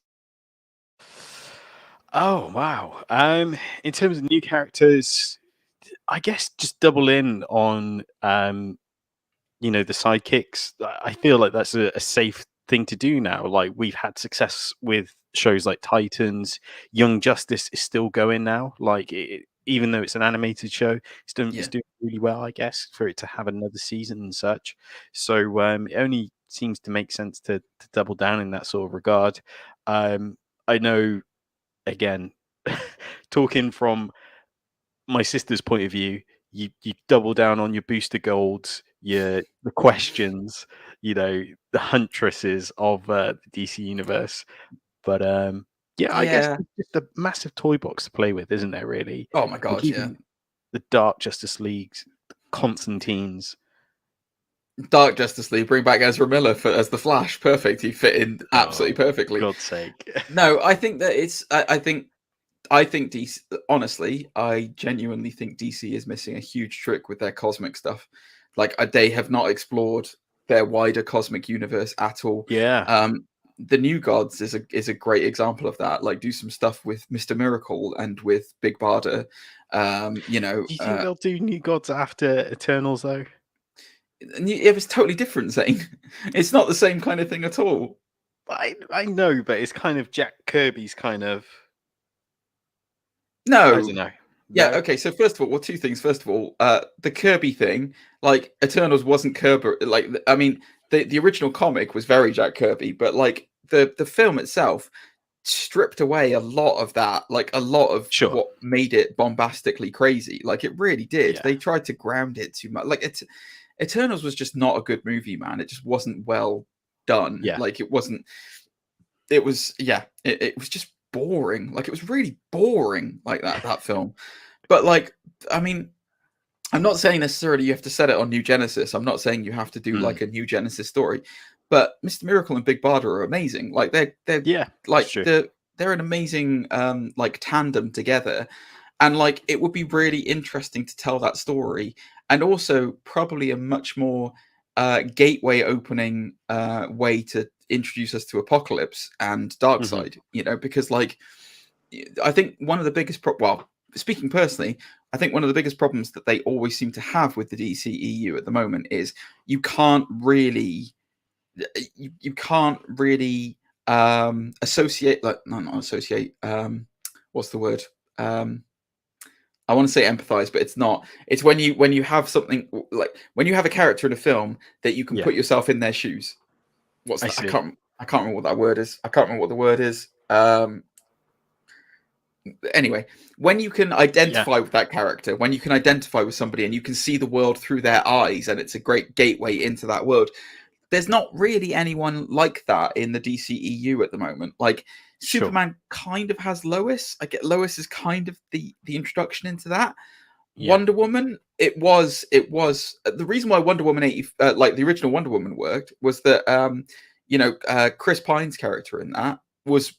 Oh wow. In terms of new characters, I guess just double in on the sidekicks. I feel like that's a safe thing to do now. Like, we've had success with shows like Titans. Young Justice is still going now. Like, even though it's an animated show, it's doing really well, I guess, for it to have another season and such. So it only seems to make sense to double down in that sort of regard. I know, again, talking from my sister's point of view, you double down on your booster golds, the questions, the huntresses of the DC universe. But I guess it's just a massive toy box to play with, isn't there? Really? Oh my god, The Dark Justice Leagues, Constantines. Dark Justice League, bring back Ezra Miller as the Flash. Perfect. He fit in absolutely perfectly. For God's sake. No, I think that it's. I think DC. Honestly, I genuinely think DC is missing a huge trick with their cosmic stuff. Like, they have not explored their wider cosmic universe at all. Yeah. The New Gods is a great example of that. Like, do some stuff with Mr. Miracle and with Big Barda. Do you think they'll do New Gods after Eternals though? It was totally different, Zane. It's not the same kind of thing at all. I know, but it's kind of Jack Kirby's kind of. No. I don't know. Yeah, okay, so first of all, two things. First of all, the Kirby thing, like, Eternals wasn't Kirby. Like, I mean, the original comic was very Jack Kirby, but, like, the film itself stripped away a lot of that, like, a lot of what made it bombastically crazy. Like, it really did. Yeah. They tried to ground it too much. Like, Eternals was just not a good movie, man. It just wasn't well done. Yeah. Like, it was just boring. Like, it was really boring, like that film. But, like, I mean, I'm not saying necessarily you have to set it on New Genesis. I'm not saying you have to do like a New Genesis story. But Mr. Miracle and Big Barda are amazing. Like, they're like they're an amazing like tandem together. And, like, it would be really interesting to tell that story, and also probably a much more gateway opening way to introduce us to Apocalypse and Darkseid, because, like, I think one of the biggest speaking personally, I think one of the biggest problems that they always seem to have with the DCEU at the moment is you can't really associate, like, not associate, what's the word? I want to say empathize, but it's not. It's when you have something, like, when you have a character in a film that you can put yourself in their shoes. What's that? I can't remember what that word is. I can't remember what the word is. Anyway, when you can identify with that character, when you can identify with somebody and you can see the world through their eyes, and it's a great gateway into that world. There's not really anyone like that in the DCEU at the moment. Like, Superman kind of has Lois. I get Lois is kind of the introduction into that. Yeah. Wonder Woman, it was the reason why Wonder Woman like the original Wonder Woman worked was that Chris Pine's character in that was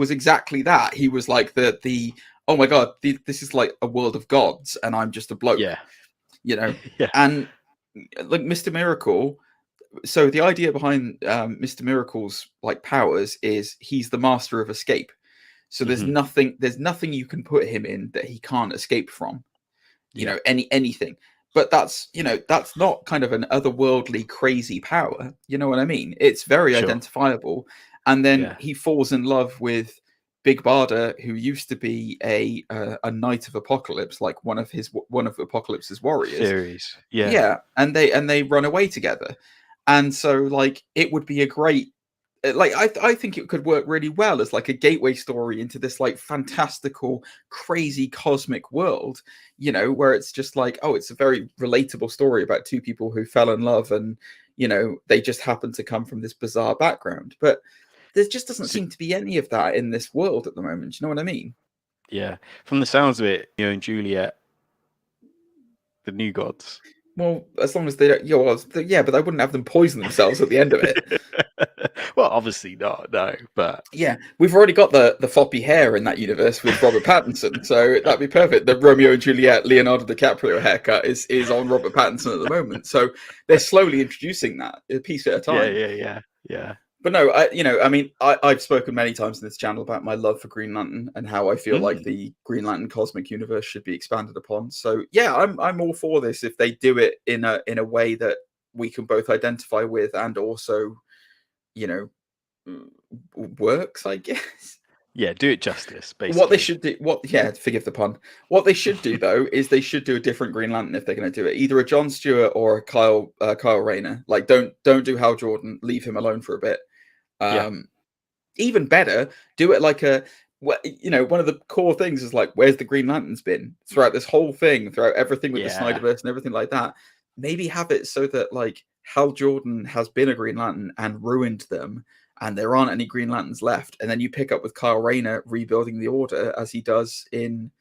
exactly that. He was like the oh my god, this is like a world of gods and I'm just a bloke. And like Mr. Miracle. So the idea behind Mr. Miracle's, like, powers is he's the master of escape. So there's nothing you can put him in that he can't escape from. Anything. But that's not kind of an otherworldly crazy power. You know what I mean? It's very identifiable. And then he falls in love with Big Barda, who used to be a Knight of Apocalypse, like one of Apocalypse's warriors. Series. And they run away together. And so, like, it would be a great, like, I think it could work really well as, like, a gateway story into this, like, fantastical, crazy cosmic world, where it's just like, oh, it's a very relatable story about two people who fell in love and, they just happen to come from this bizarre background. But there just doesn't seem to be any of that in this world at the moment. Do you know what I mean? Yeah. From the sounds of it, and Juliet, the New Gods. Well, as long as they don't, yeah, but I wouldn't have them poison themselves at the end of it. Well, obviously not, no, but Yeah, we've already got the floppy hair in that universe with Robert Pattinson, so that'd be perfect. The Romeo and Juliet Leonardo DiCaprio haircut is on Robert Pattinson at the moment, so they're slowly introducing that a piece at a time. Yeah. But no, I've spoken many times in this channel about my love for Green Lantern and how I feel like the Green Lantern cosmic universe should be expanded upon. So yeah, I'm all for this if they do it in a way that we can both identify with and also, works, I guess. Yeah, do it justice, basically. What they should do, forgive the pun. What they should do though is they should do a different Green Lantern if they're going to do it. Either a Jon Stewart or a Kyle Rayner. Like, don't do Hal Jordan. Leave him alone for a bit. Even better, do it like one of the core things is like, where's the Green Lanterns been throughout this whole thing, throughout everything with the Snyderverse and everything like that. Maybe have it so that like Hal Jordan has been a Green Lantern and ruined them, and there aren't any Green Lanterns left. And then you pick up with Kyle Rayner rebuilding the Order as he does in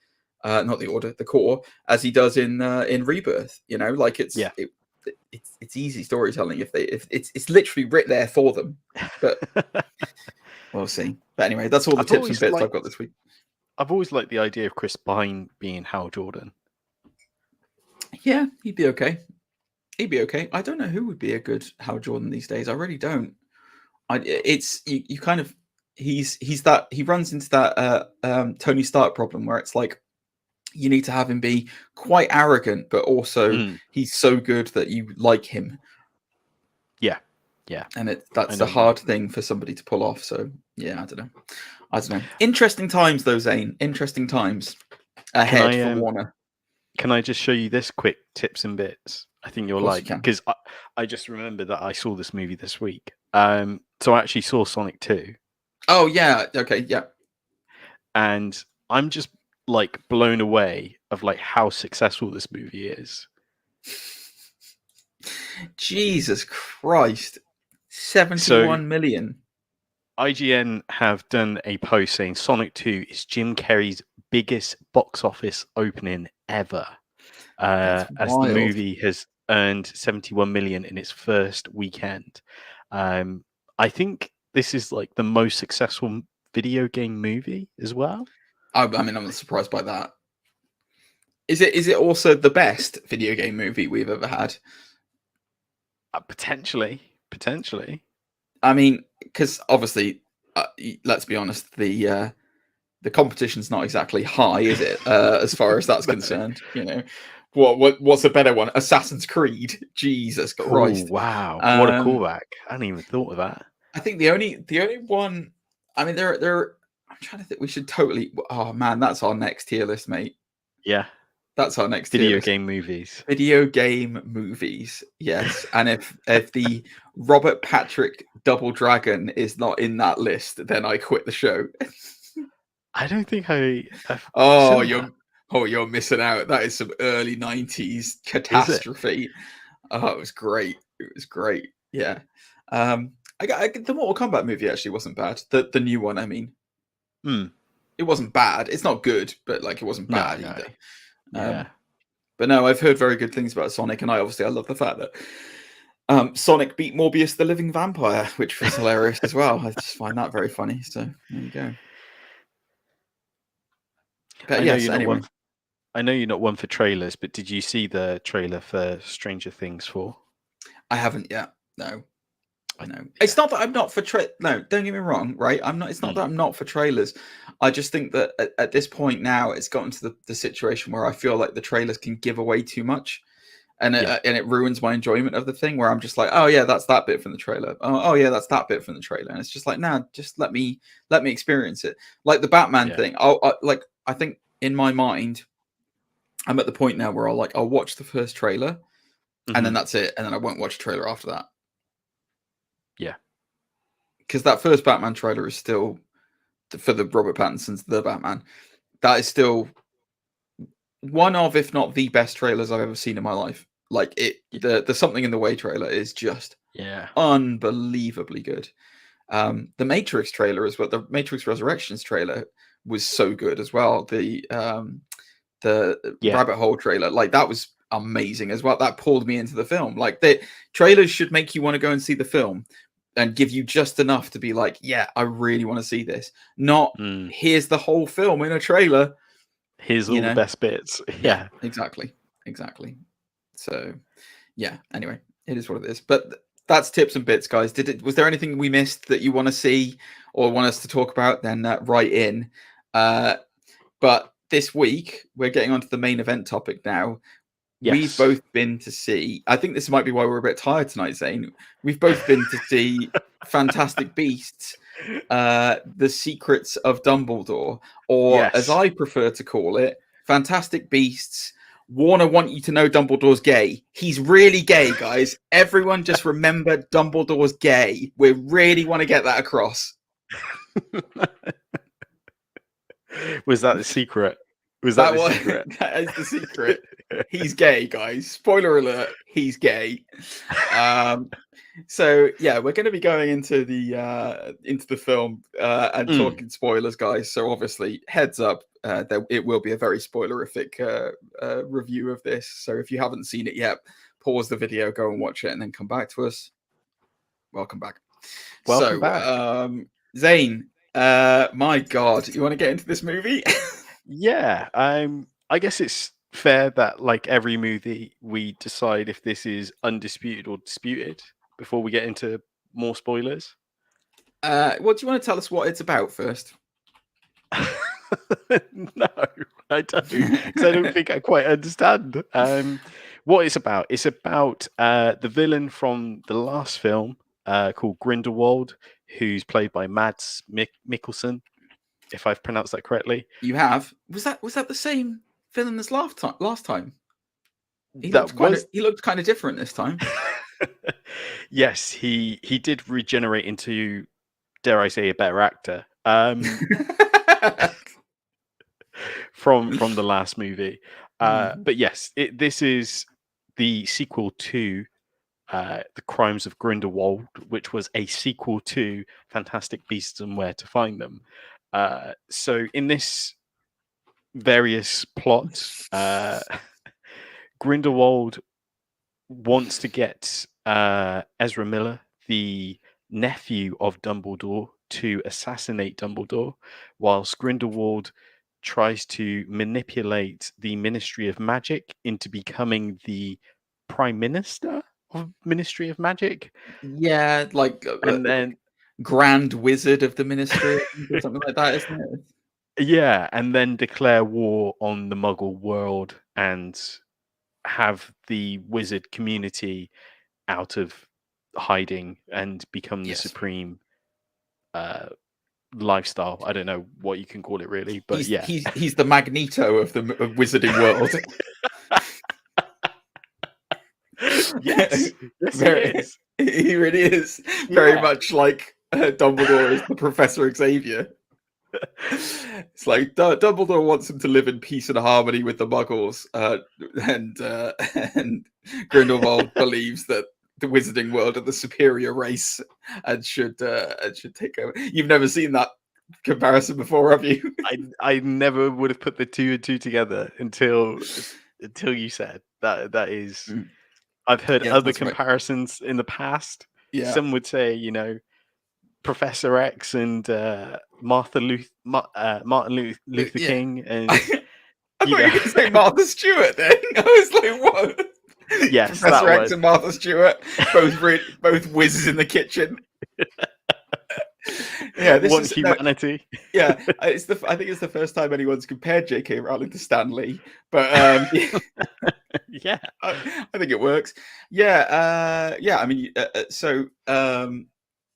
not the Order, the Corps, as he does in Rebirth. Like it's easy storytelling if it's literally written there for them. But we'll see. But anyway, that's all the tips and bits I've got this week. I've always liked the idea of Chris Pine being Hal Jordan. Yeah, he'd be okay. I don't know who would be a good Hal Jordan these days. I really don't. You kind of he runs into that Tony Stark problem where it's like you need to have him be quite arrogant, but also he's so good that you like him. Yeah. And that's a hard thing for somebody to pull off. So yeah, I don't know. Interesting times though, Zane. Interesting times ahead for Warner. Can I just show you this quick tips and bits? I think you'll like, because I just remember that I saw this movie this week. So I actually saw Sonic 2. Oh yeah, okay, yeah. And I'm just like blown away of like how successful this movie is. Jesus Christ. 71 million. IGN have done a post saying Sonic 2 is Jim Carrey's biggest box office opening ever. As the movie has earned 71 million in its first weekend. I think this is like the most successful video game movie as well. I mean, I'm not surprised by that. Is it also the best video game movie we've ever had? Potentially. I mean, because obviously, let's be honest, the competition's not exactly high, is it? As far as that's concerned, what's a better one? Assassin's Creed. Jesus Christ! Oh, wow, what a callback! I hadn't even thought of that. I think the only one. I mean, there. I'm trying to think. We should totally. Oh man, that's our next tier list, mate. Yeah. That's our next video game movies. Video game movies, yes. And if the Robert Patrick Double Dragon is not in that list, then I quit the show. I don't think I. You're missing out. That is some early 90s catastrophe. Oh, it was great. Yeah. The Mortal Kombat movie actually wasn't bad. The new one, I mean. It wasn't bad. It's not good, but like it wasn't bad either. But no, I've heard very good things about Sonic, and I love the fact that Sonic beat Morbius the Living Vampire, which was hilarious as well. I just find that very funny. So there you go. But anyway. I know you're not one for trailers, but did you see the trailer for Stranger Things 4? I haven't yet. No. I know. It's not that I'm not for no, don't get me wrong, right? I'm not. It's not that I'm not for trailers. I just think that at this point now, it's gotten to the situation where I feel like the trailers can give away too much, and it ruins my enjoyment of the thing. Where I'm just like, oh yeah, that's that bit from the trailer. Oh yeah, that's that bit from the trailer, and it's just like, nah, just let me experience it. Like the Batman thing. I think in my mind, I'm at the point now where I'll watch the first trailer, and then that's it, and then I won't watch a trailer after that. Yeah, because that first Batman trailer is still for the Robert Pattinson's The Batman. That is still one of, if not the best trailers I've ever seen in my life. Like the Something in the Way trailer is just unbelievably good. The Matrix trailer as well. The Matrix Resurrections trailer was so good as well. The Rabbit Hole trailer, like that was amazing as well. That pulled me into the film. Like, the trailers should make you want to go and see the film and give you just enough to be like, yeah, I really want to see this. Not here's the whole film in a trailer. Here's all the best bits. Yeah, exactly. So, yeah. Anyway, it is what it is. But that's tips and bits, guys. Was there anything we missed that you want to see or want us to talk about? Then write in. But this week we're getting onto the main event topic now. Yes. We've both been to see. I think this might be why we're a bit tired tonight, Zane. We've both been to see Fantastic Beasts, The Secrets of Dumbledore, or as I prefer to call it, Fantastic Beasts. Warner want you to know Dumbledore's gay. He's really gay, guys. Everyone just remember Dumbledore's gay. We really want to get that across. Was that the secret? Was that the secret? That is the secret. He's gay, guys. Spoiler alert, he's gay. So yeah, we're going to be going into the film and talking spoilers, guys. So obviously, heads up, it will be a very spoilerific review of this. So if you haven't seen it yet, pause the video, go and watch it, and then come back to us. Welcome back. Welcome back, Zane. My God, you want to get into this movie? Yeah, I guess it's fair that, like every movie, we decide if this is undisputed or disputed before we get into more spoilers. What do you want to tell us what it's about first? No, I don't. Because I don't think I quite understand what it's about. It's about the villain from the last film called Grindelwald, who's played by Mads Mikkelsen. If I've pronounced that correctly. You have. Was that the same villain as last time? He looked kind of different this time. Yes, he did regenerate into, dare I say, a better actor. From the last movie. But yes, this is the sequel to The Crimes of Grindelwald, which was a sequel to Fantastic Beasts and Where to Find Them. So in this various plot, Grindelwald wants to get Ezra Miller, the nephew of Dumbledore, to assassinate Dumbledore, whilst Grindelwald tries to manipulate the Ministry of Magic into becoming the Prime Minister of Ministry of Magic. Yeah, like and then Grand Wizard of the Ministry or something like that, isn't it? Yeah, and then declare war on the Muggle world and have the wizard community out of hiding and become the supreme lifestyle. I don't know what you can call it really, but he's the Magneto of the wizarding world. Yes, he really is. Very much like Dumbledore is the Professor Xavier. It's like Dumbledore wants him to live in peace and harmony with the Muggles, and Grindelwald believes that the wizarding world are the superior race and should take over. You've never seen that comparison before, have you? I never would have put the two and two together until you said that. That is, I've heard other comparisons in the past. Yeah. Some would say, Professor X and Martin Luther King, and I thought you were going to say Martha Stewart. Then I was like, what? Yes, Professor X and Martha Stewart, both whizzes in the kitchen. Yeah, this One is humanity. Yeah, I think it's the first time anyone's compared J.K. Rowling to Stan Lee, but yeah, I think it works. Yeah, I mean,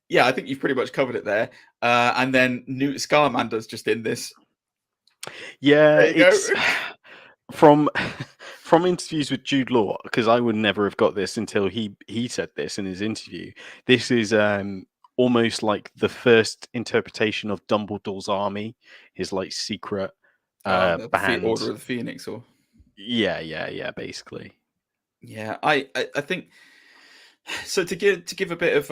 yeah, I think you've pretty much covered it there. And then Newt Scamander's just in this. Yeah, it's from interviews with Jude Law, because I would never have got this until he said this in his interview. This is almost like the first interpretation of Dumbledore's army, his like secret band, Order of the Phoenix, or yeah, basically. Yeah, I think so. To give a bit of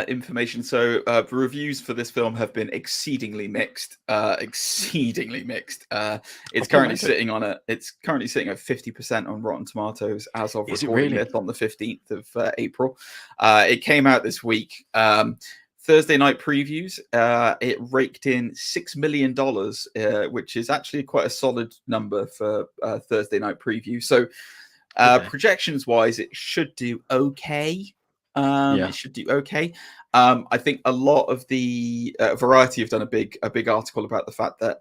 information. So the reviews for this film have been exceedingly mixed. Exceedingly mixed. It's currently sitting at 50% on Rotten Tomatoes as of recording this on the 15th of April. It came out this week. Thursday night previews, it raked in $6 million, which is actually quite a solid number for Thursday night preview. So projections wise, it should do okay. It should do okay. I think a lot of the Variety have done a big article about the fact that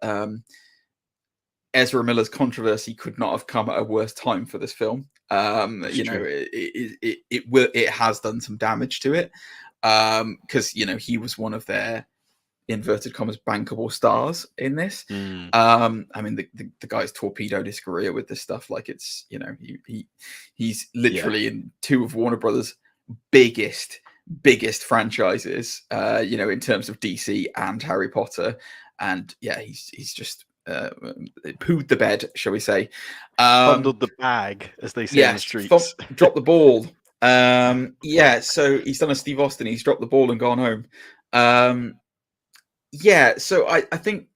Ezra Miller's controversy could not have come at a worse time for this film. It has done some damage to it. Because he was one of their inverted commas bankable stars in this. I mean, the guy's torpedoed his career with this stuff. Like it's he's literally in two of Warner Brothers' biggest franchises. In terms of DC and Harry Potter, and he's just pooed the bed, shall we say? Bundled the bag, as they say in the streets. Dropped the ball. So he's done a Steve Austin. He's dropped the ball and gone home. So I think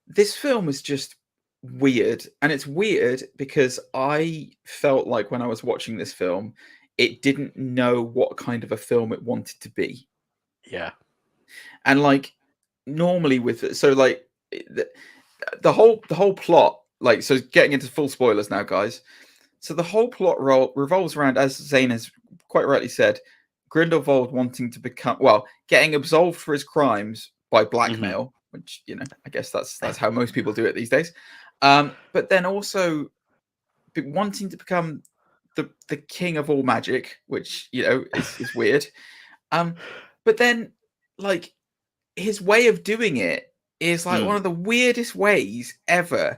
this film is just weird, and it's weird because I felt like when I was watching this film, it didn't know what kind of a film it wanted to be. Yeah, and like normally with the whole plot, like, so getting into full spoilers now, guys. So the whole plot revolves around, as Zane has quite rightly said, Grindelwald wanting to getting absolved for his crimes by blackmail, which, I guess that's how most people do it these days. But then also wanting to become the king of all magic, which, is weird. But then, like, his way of doing it is like one of the weirdest ways ever.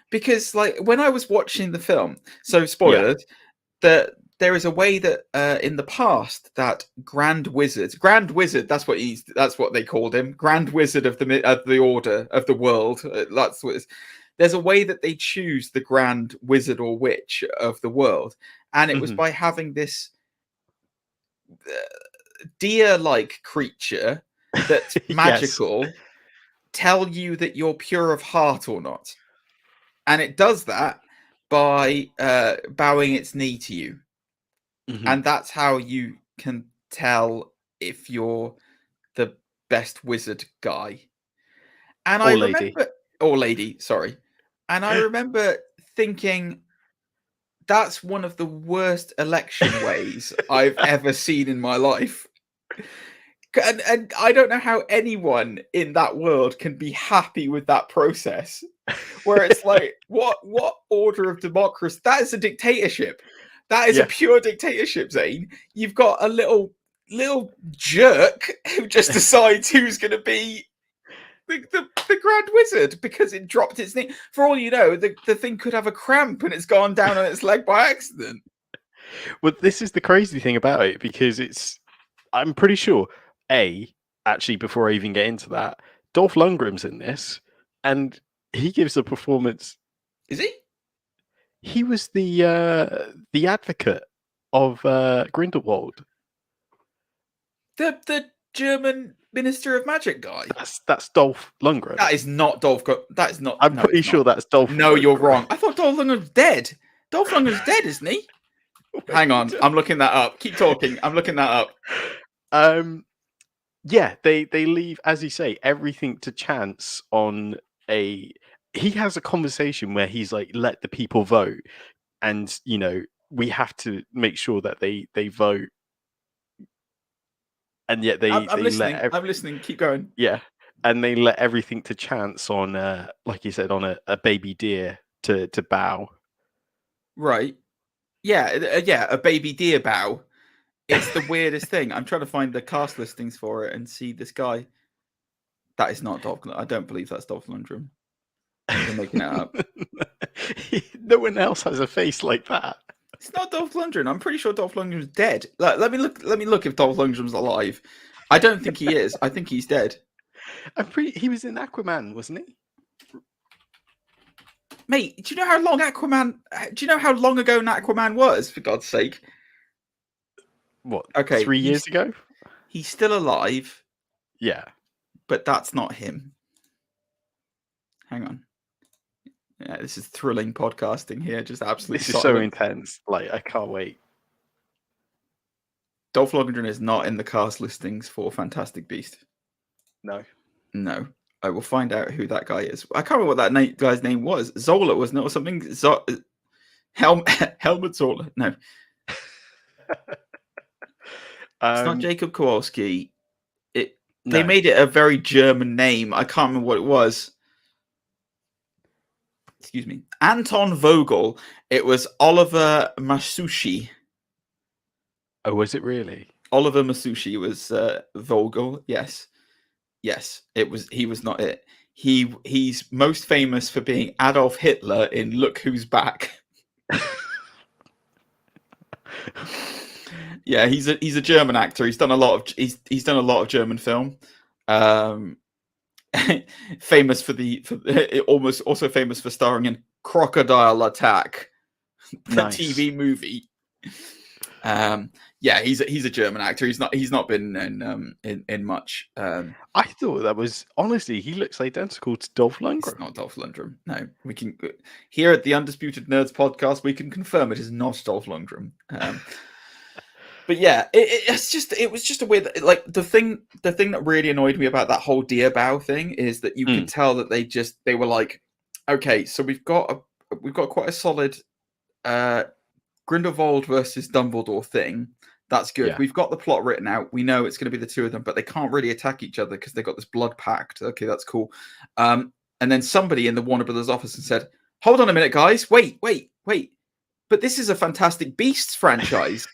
Because, like, when I was watching the film, so spoilers, that there is a way that in the past that Grand Wizard, that's what they called him, Grand Wizard of the Order of the World. That's what there's a way that they choose the Grand Wizard or Witch of the world, and it was by having this deer-like creature that's magical tell you that you're pure of heart or not. And it does that by bowing its knee to you. And that's how you can tell if you're the best wizard guy. And or lady, sorry. And I remember thinking, that's one of the worst election ways I've ever seen in my life. And I don't know how anyone in that world can be happy with that process, where it's like, what order of democracy? That is a dictatorship. That is a pure dictatorship, Zane. You've got a little jerk who just decides who's going to be the Grand Wizard because it dropped its knee. For all you know, the thing could have a cramp and it's gone down on its leg by accident. Well, this is the crazy thing about it, because I'm pretty sure, actually, before I even get into that, Dolph Lundgren's in this, and he gives a performance. Is he? He was the advocate of Grindelwald. The German Minister of Magic guy. That's Dolph Lundgren. That is not Dolph. That is not. I'm pretty sure that's Dolph. No, you're wrong. I thought Dolph Lundgren was dead. Dolph Lundgren's dead, isn't he? Hang on, I'm looking that up. Keep talking. I'm looking that up. They leave, as you say, everything to chance on he has a conversation where he's like, let the people vote, and we have to make sure that they vote, and yet I'm listening. I'm listening. Keep going. Yeah, and they let everything to chance on, like you said, on a baby deer to bow. Right. Yeah, a baby deer bow. It's the weirdest thing. I'm trying to find the cast listings for it and see this guy. That is not Dolph. I don't believe that's Dolph Lundgren. You're making it up. No one else has a face like that. It's not Dolph Lundgren. I'm pretty sure Dolph Lundgren's dead. Let me look if Dolph Lundgren's alive. I don't think he is. I think he's dead. He was in Aquaman, wasn't he? Mate, do you know how long ago Aquaman was, for God's sake? What? Okay, 3 years ago? He's still alive, Yeah. but that's not him. Hang on. Yeah, this is thrilling podcasting here. Just absolutely This is so intense. Like, I can't wait. Dolph Lundgren is not in the cast listings for Fantastic Beast. No. No. I will find out who that guy is. I can't remember what that guy's name was. Zola, wasn't it? Or something? Helmut Zola. No. It's not Jacob Kowalski. They made it a very German name. I can't remember what it was. Excuse me. Anton Vogel. It was Oliver Masucci. Oh, was it really? Oliver Masucci was Vogel. Yes. It was. He was not it. He's most famous for being Adolf Hitler in Look Who's Back. Yeah, he's a German actor. He's done a lot of he's done a lot of German film. Famous for almost also famous for starring in Crocodile Attack, the TV movie. Yeah, he's a German actor. He's not been in much. I thought that was honestly, he looks identical to Dolph Lundgren. It's not Dolph Lundgren. No, we can here at the Undisputed Nerds podcast, we can confirm it is not Dolph Lundgren. But yeah, it was just a weird, like the thing that really annoyed me about that whole deer bow thing is that you can tell that they were like, okay, so we've got quite a solid Grindelwald versus Dumbledore thing. That's good. Yeah. We've got the plot written out. We know it's going to be the two of them, but they can't really attack each other because they've got this blood pact. Okay, that's cool. And then somebody in the Warner Brothers office and said, "Hold on a minute, guys. Wait. But this is a Fantastic Beasts franchise.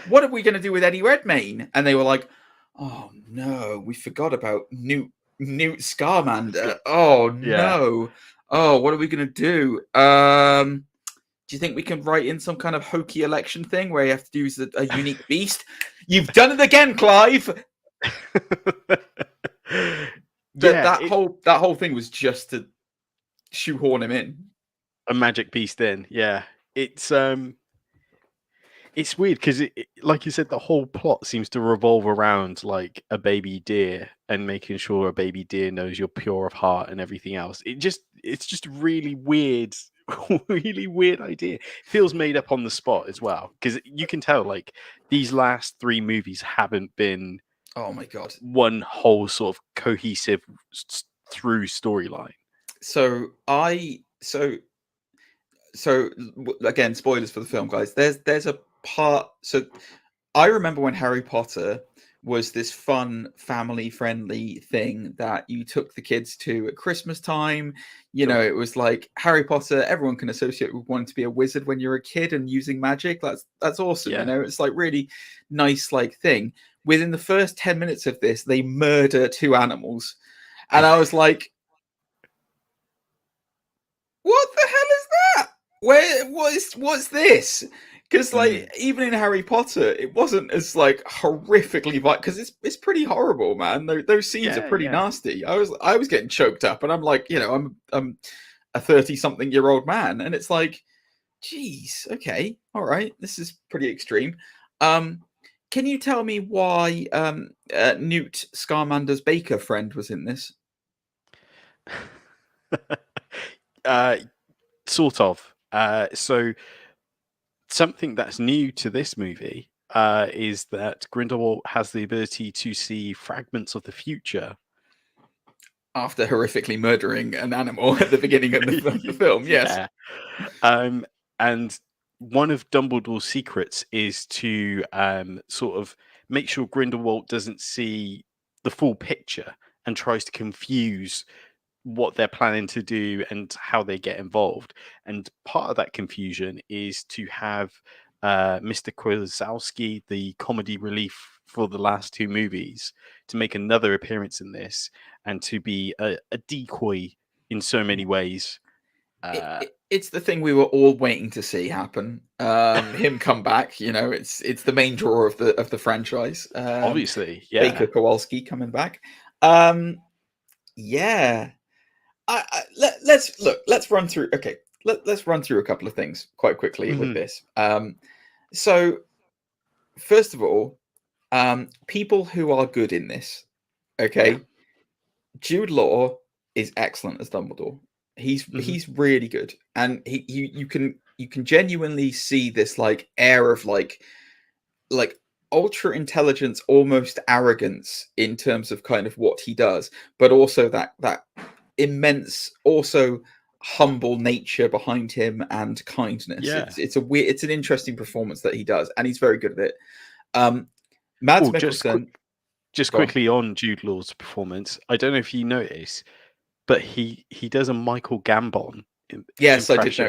What are we going to do with Eddie Redmayne?" And they were like, "Oh no, we forgot about Newt Scamander. Oh no. Oh, what are we going to do? Do you think we can write in some kind of hokey election thing where you have to use a unique beast?" You've done it again, Clive. That whole thing was just to shoehorn him in. A magic beast in, yeah. It's weird because like you said, the whole plot seems to revolve around like a baby deer and making sure a baby deer knows you're pure of heart and everything else. It's just really weird. Really weird idea. Feels made up on the spot as well, because you can tell like these last three movies haven't been, oh my god, one whole sort of cohesive through storyline. So again, spoilers for the film, guys. There's a part. So I remember when Harry Potter was this fun, family-friendly thing that you took the kids to at Christmas time. You know, it was like Harry Potter. Everyone can associate with wanting to be a wizard when you're a kid and using magic. That's awesome. Yeah. You know, it's like really nice, like thing. Within the first 10 minutes of this, they murder two animals, and I was like, "What the hell is that? What's this?" Because like even in Harry Potter, it wasn't as like horrifically violent, because it's pretty horrible, man. Those scenes are pretty nasty. I was getting choked up, and I'm like, you know, I'm a 30-something-year-old man, and it's like, geez, okay, all right, this is pretty extreme. Can you tell me why Newt Scamander's baker friend was in this? Sort of. So. Something that's new to this movie is that Grindelwald has the ability to see fragments of the future. After horrifically murdering an animal at the beginning of the film, yes. Yeah. And one of Dumbledore's secrets is to sort of make sure Grindelwald doesn't see the full picture and tries to confuse what they're planning to do and how they get involved. And part of that confusion is to have Mr. Kozlowski, the comedy relief for the last two movies, to make another appearance in this and to be a decoy in so many ways. It's the thing we were all waiting to see happen. Him come back, you know, it's the main draw of the franchise. Obviously, yeah. Baker Kowalski coming back. Yeah. Let's run through. Okay, let's run through a couple of things quite quickly with this. So, first of all, People who are good in this, okay? Yeah. Jude Law is excellent as Dumbledore. He's really good, and you can genuinely see this like air of like ultra intelligence, almost arrogance in terms of kind of what he does, but also that immense, also humble nature behind him and kindness. Yeah. It's an interesting performance that he does, and he's very good at it. Mads Mikkelsen. Just quickly on Jude Law's performance, I don't know if you notice, but he does a Michael Gambon. Yes, impression.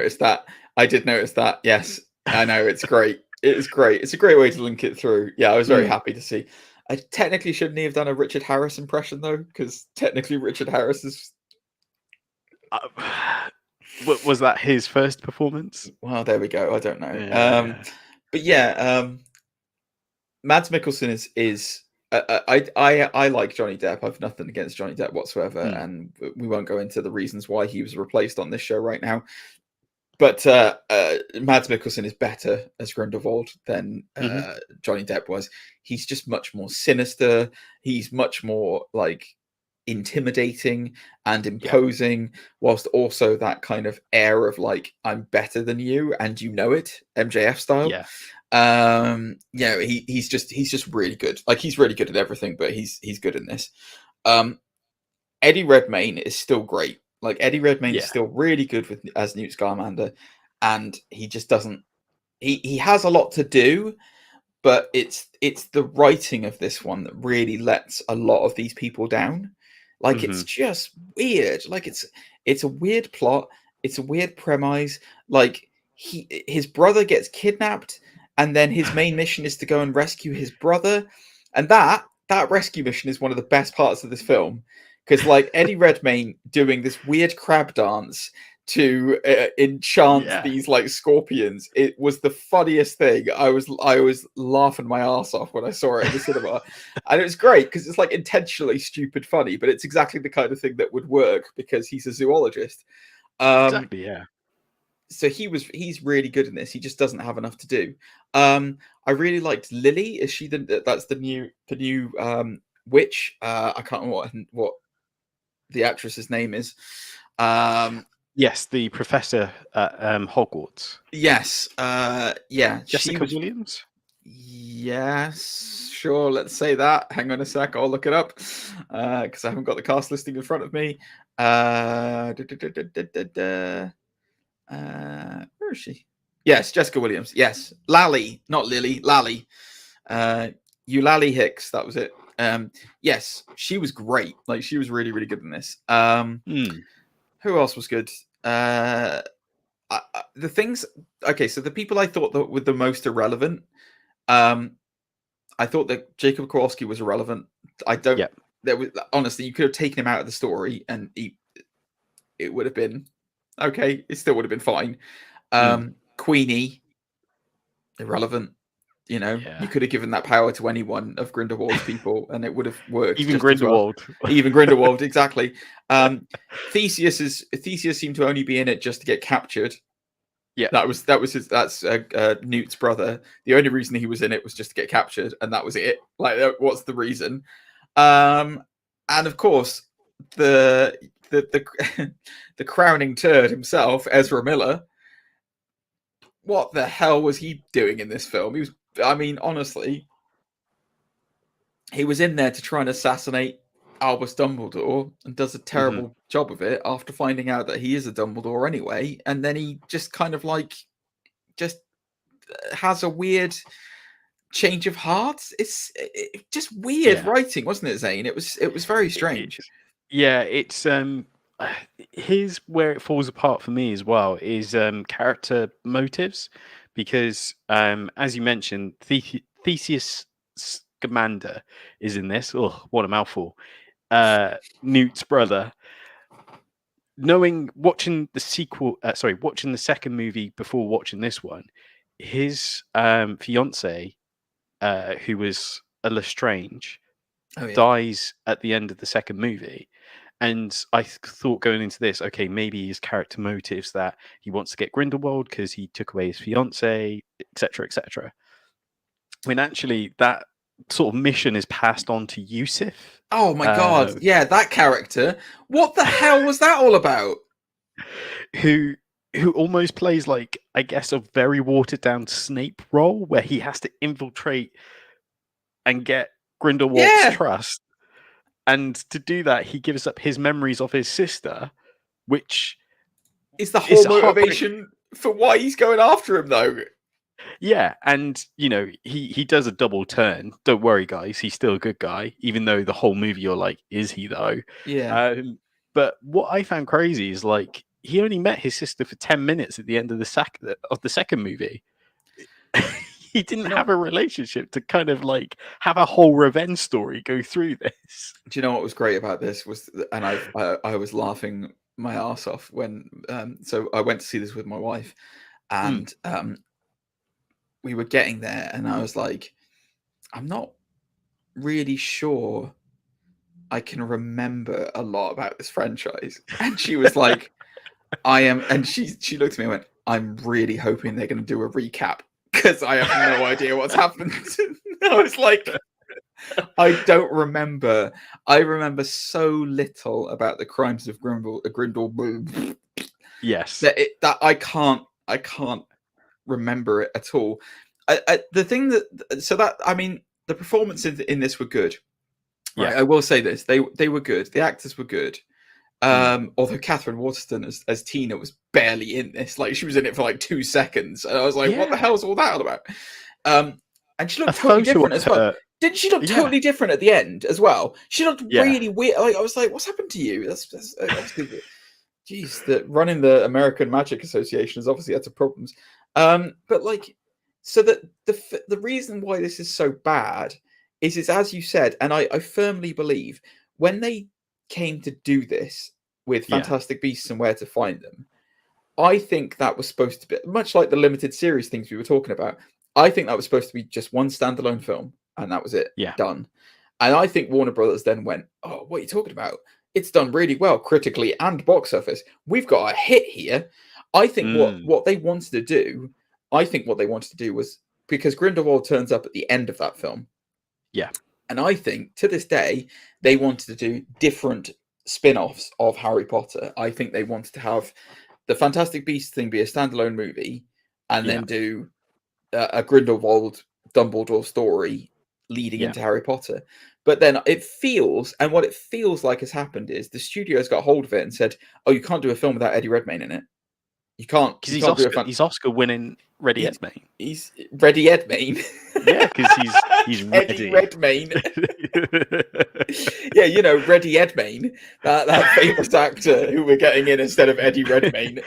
I did notice that. Yes, I know, it's great. It is great. It's a great way to link it through. Yeah, I was very happy to see. I technically shouldn't have done a Richard Harris impression though, because technically Richard Harris is. Was that his first performance? Well, there we go. I don't know. Yeah. But yeah, Mads Mikkelsen is. I like Johnny Depp. I've nothing against Johnny Depp whatsoever, and we won't go into the reasons why he was replaced on this show right now. But Mads Mikkelsen is better as Grindelwald than Johnny Depp was. He's just much more sinister. He's much more like intimidating and imposing, whilst also that kind of air of like, I'm better than you and you know it, MJF style. He's just really good. Like, he's really good at everything, but he's good in this. Eddie Redmayne is still great. Like, Eddie Redmayne is still really good as Newt Scamander, and he just doesn't. He has a lot to do, but it's the writing of this one that really lets a lot of these people down. Like, it's just weird. Like, it's a weird plot. It's a weird premise. Like, his brother gets kidnapped, and then his main mission is to go and rescue his brother, and that rescue mission is one of the best parts of this film. Because, like, Eddie Redmayne doing this weird crab dance to enchant these like scorpions, it was the funniest thing. I was laughing my ass off when I saw it in the cinema, and it was great because it's like intentionally stupid funny, but it's exactly the kind of thing that would work because he's a zoologist. Exactly, yeah. So he's really good in this. He just doesn't have enough to do. I really liked Lily. Is she that's the new witch? I can't remember what the actress's name is. Yes, the professor at Hogwarts. Yes. Jessica Williams? Yes, sure. Let's say that. Hang on a sec. I'll look it up because I haven't got the cast listing in front of me. Where is she? Yes, Jessica Williams. Yes. Lally, not Lily. Lally. Eulalie Hicks. That was it. Yes, she was great. Like, she was really, really good in this. Who else was good? The things. Okay, so the people I thought that were the most irrelevant. I thought that Jacob Kowalski was irrelevant. I don't. Yep. There was, honestly, you could have taken him out of the story, and it would have been okay. It still would have been fine. Queenie, irrelevant. You know, you could have given that power to anyone of Grindelwald's people, and it would have worked. Even Grindelwald. Well. Even Grindelwald, exactly. Theseus seemed to only be in it just to get captured. Yeah, that's Newt's brother. The only reason he was in it was just to get captured, and that was it. Like, what's the reason? And of course, the crowning turd himself, Ezra Miller. What the hell was he doing in this film? He was. I mean, honestly, he was in there to try and assassinate Albus Dumbledore and does a terrible job of it after finding out that he is a Dumbledore anyway. And then he just kind of like just has a weird change of heart. It's just weird writing, wasn't it, Zane? It was very strange. It's here's where it falls apart for me as well is character motives. Because, as you mentioned, Theseus Scamander is in this. Oh, what a mouthful. Newt's brother. Watching the second movie before watching this one, his fiance, who was a Lestrange, dies at the end of the second movie. And I thought going into this, okay, maybe his character motives that he wants to get Grindelwald because he took away his fiance, etc., etc. When actually that sort of mission is passed on to Yusuf. Oh my god, yeah, that character. What the hell was that all about? Who almost plays like, I guess, a very watered down Snape role where he has to infiltrate and get Grindelwald's trust. And to do that, he gives up his memories of his sister, which is the whole motivation for why he's going after him, though. Yeah, and he does a double turn. Don't worry, guys, he's still a good guy, even though the whole movie you're like, is he though? Yeah. But what I found crazy is like he only met his sister for 10 minutes at the end of the second movie. He didn't have a relationship to kind of like have a whole revenge story go through this. Do you know what was great about this was, and I was laughing my ass off when so I went to see this with my wife, and we were getting there, and I was like, I'm not really sure I can remember a lot about this franchise. And she was like, I am, and she looked at me and went, I'm really hoping they're going to do a recap because I have no idea what's happened. I was like, I don't remember. I remember so little about the crimes of Grindelwald. Yes, that I can't remember it at all. The thing the performances in this were good. Yeah, right? I will say this: they were good. The actors were good. Although Catherine Waterston as Tina was barely in this, like she was in it for like 2 seconds, and I was like, "What the hell is all that all about?" And she looked totally different as well. Didn't she look totally different at the end as well? She looked really weird. Like, I was like, "What's happened to you?" That's jeez, that running the American Magic Association has obviously had some problems. But like, so that the reason why this is so bad is it's as you said, and I firmly believe when they came to do this with Fantastic Beasts and Where to Find Them, I think that was supposed to be much like the limited series things we were talking about. I think that was supposed to be just one standalone film, and that was it. Done. And I think Warner Brothers then went, "Oh, what are you talking about? It's done really well critically and box office. We've got a hit here." I think what they wanted to do, was because Grindelwald turns up at the end of that film. Yeah. And I think to this day, they wanted to do different spin-offs of Harry Potter. I think they wanted to have the Fantastic Beasts thing be a standalone movie and then do a Grindelwald Dumbledore story leading into Harry Potter. But then what it feels like has happened is the studio's got hold of it and said, "Oh, you can't do a film without Eddie Redmayne in it. You can't." Because he's Oscar-winning Ready Edmayne. He's Ready Edmayne. Yeah, because he's ready. Eddie Redmayne. Yeah, Ready Edmayne, that famous actor who we're getting in instead of Eddie Redmayne.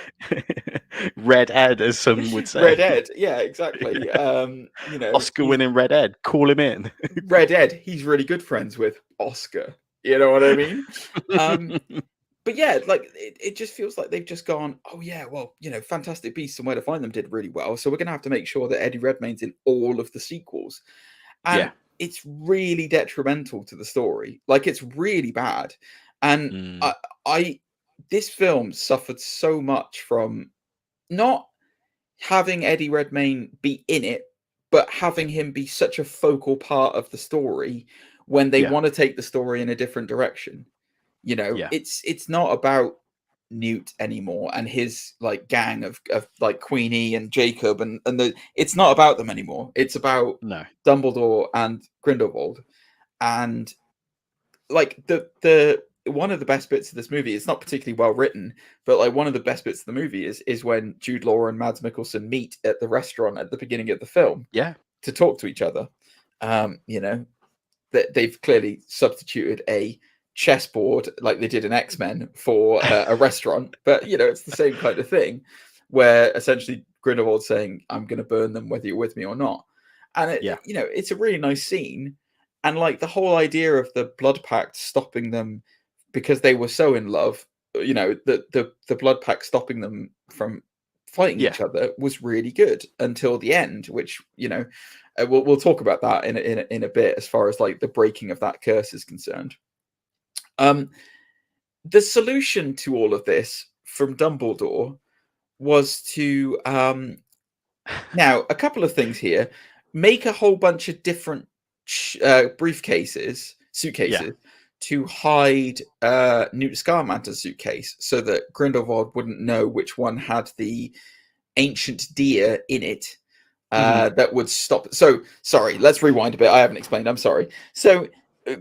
Red Ed, as some would say. Red Ed, yeah, exactly. Oscar-winning Red Ed. Call him in. Red Ed, he's really good friends with Oscar. You know what I mean? But yeah, like it just feels like they've just gone, "Oh yeah, well, Fantastic Beasts and Where to Find Them did really well, so we're going to have to make sure that Eddie Redmayne's in all of the sequels." And it's really detrimental to the story. Like, it's really bad. And this film suffered so much from not having Eddie Redmayne be in it, but having him be such a focal part of the story when they want to take the story in a different direction. It's not about Newt anymore and his like gang of like Queenie and Jacob and it's not about them anymore. It's about Dumbledore and Grindelwald. And like the one of the best bits of this movie, it's not particularly well written, but like one of the best bits of the movie is when Jude Law and Mads Mikkelsen meet at the restaurant at the beginning of the film to talk to each other. They've clearly substituted a chessboard like they did in X-Men for a restaurant, but it's the same kind of thing where essentially Grindelwald's saying, "I'm going to burn them whether you're with me or not." And it's a really nice scene, and like the whole idea of the blood pact stopping them because they were so in love, the blood pact stopping them from fighting each other was really good until the end, which we'll talk about that in a bit as far as like the breaking of that curse is concerned. The solution to all of this from Dumbledore was to now a couple of things here: make a whole bunch of different suitcases, to hide Newt Scarmanter's suitcase so that Grindelwald wouldn't know which one had the ancient deer in it that would stop. So, sorry, let's rewind a bit. I haven't explained. I'm sorry. So,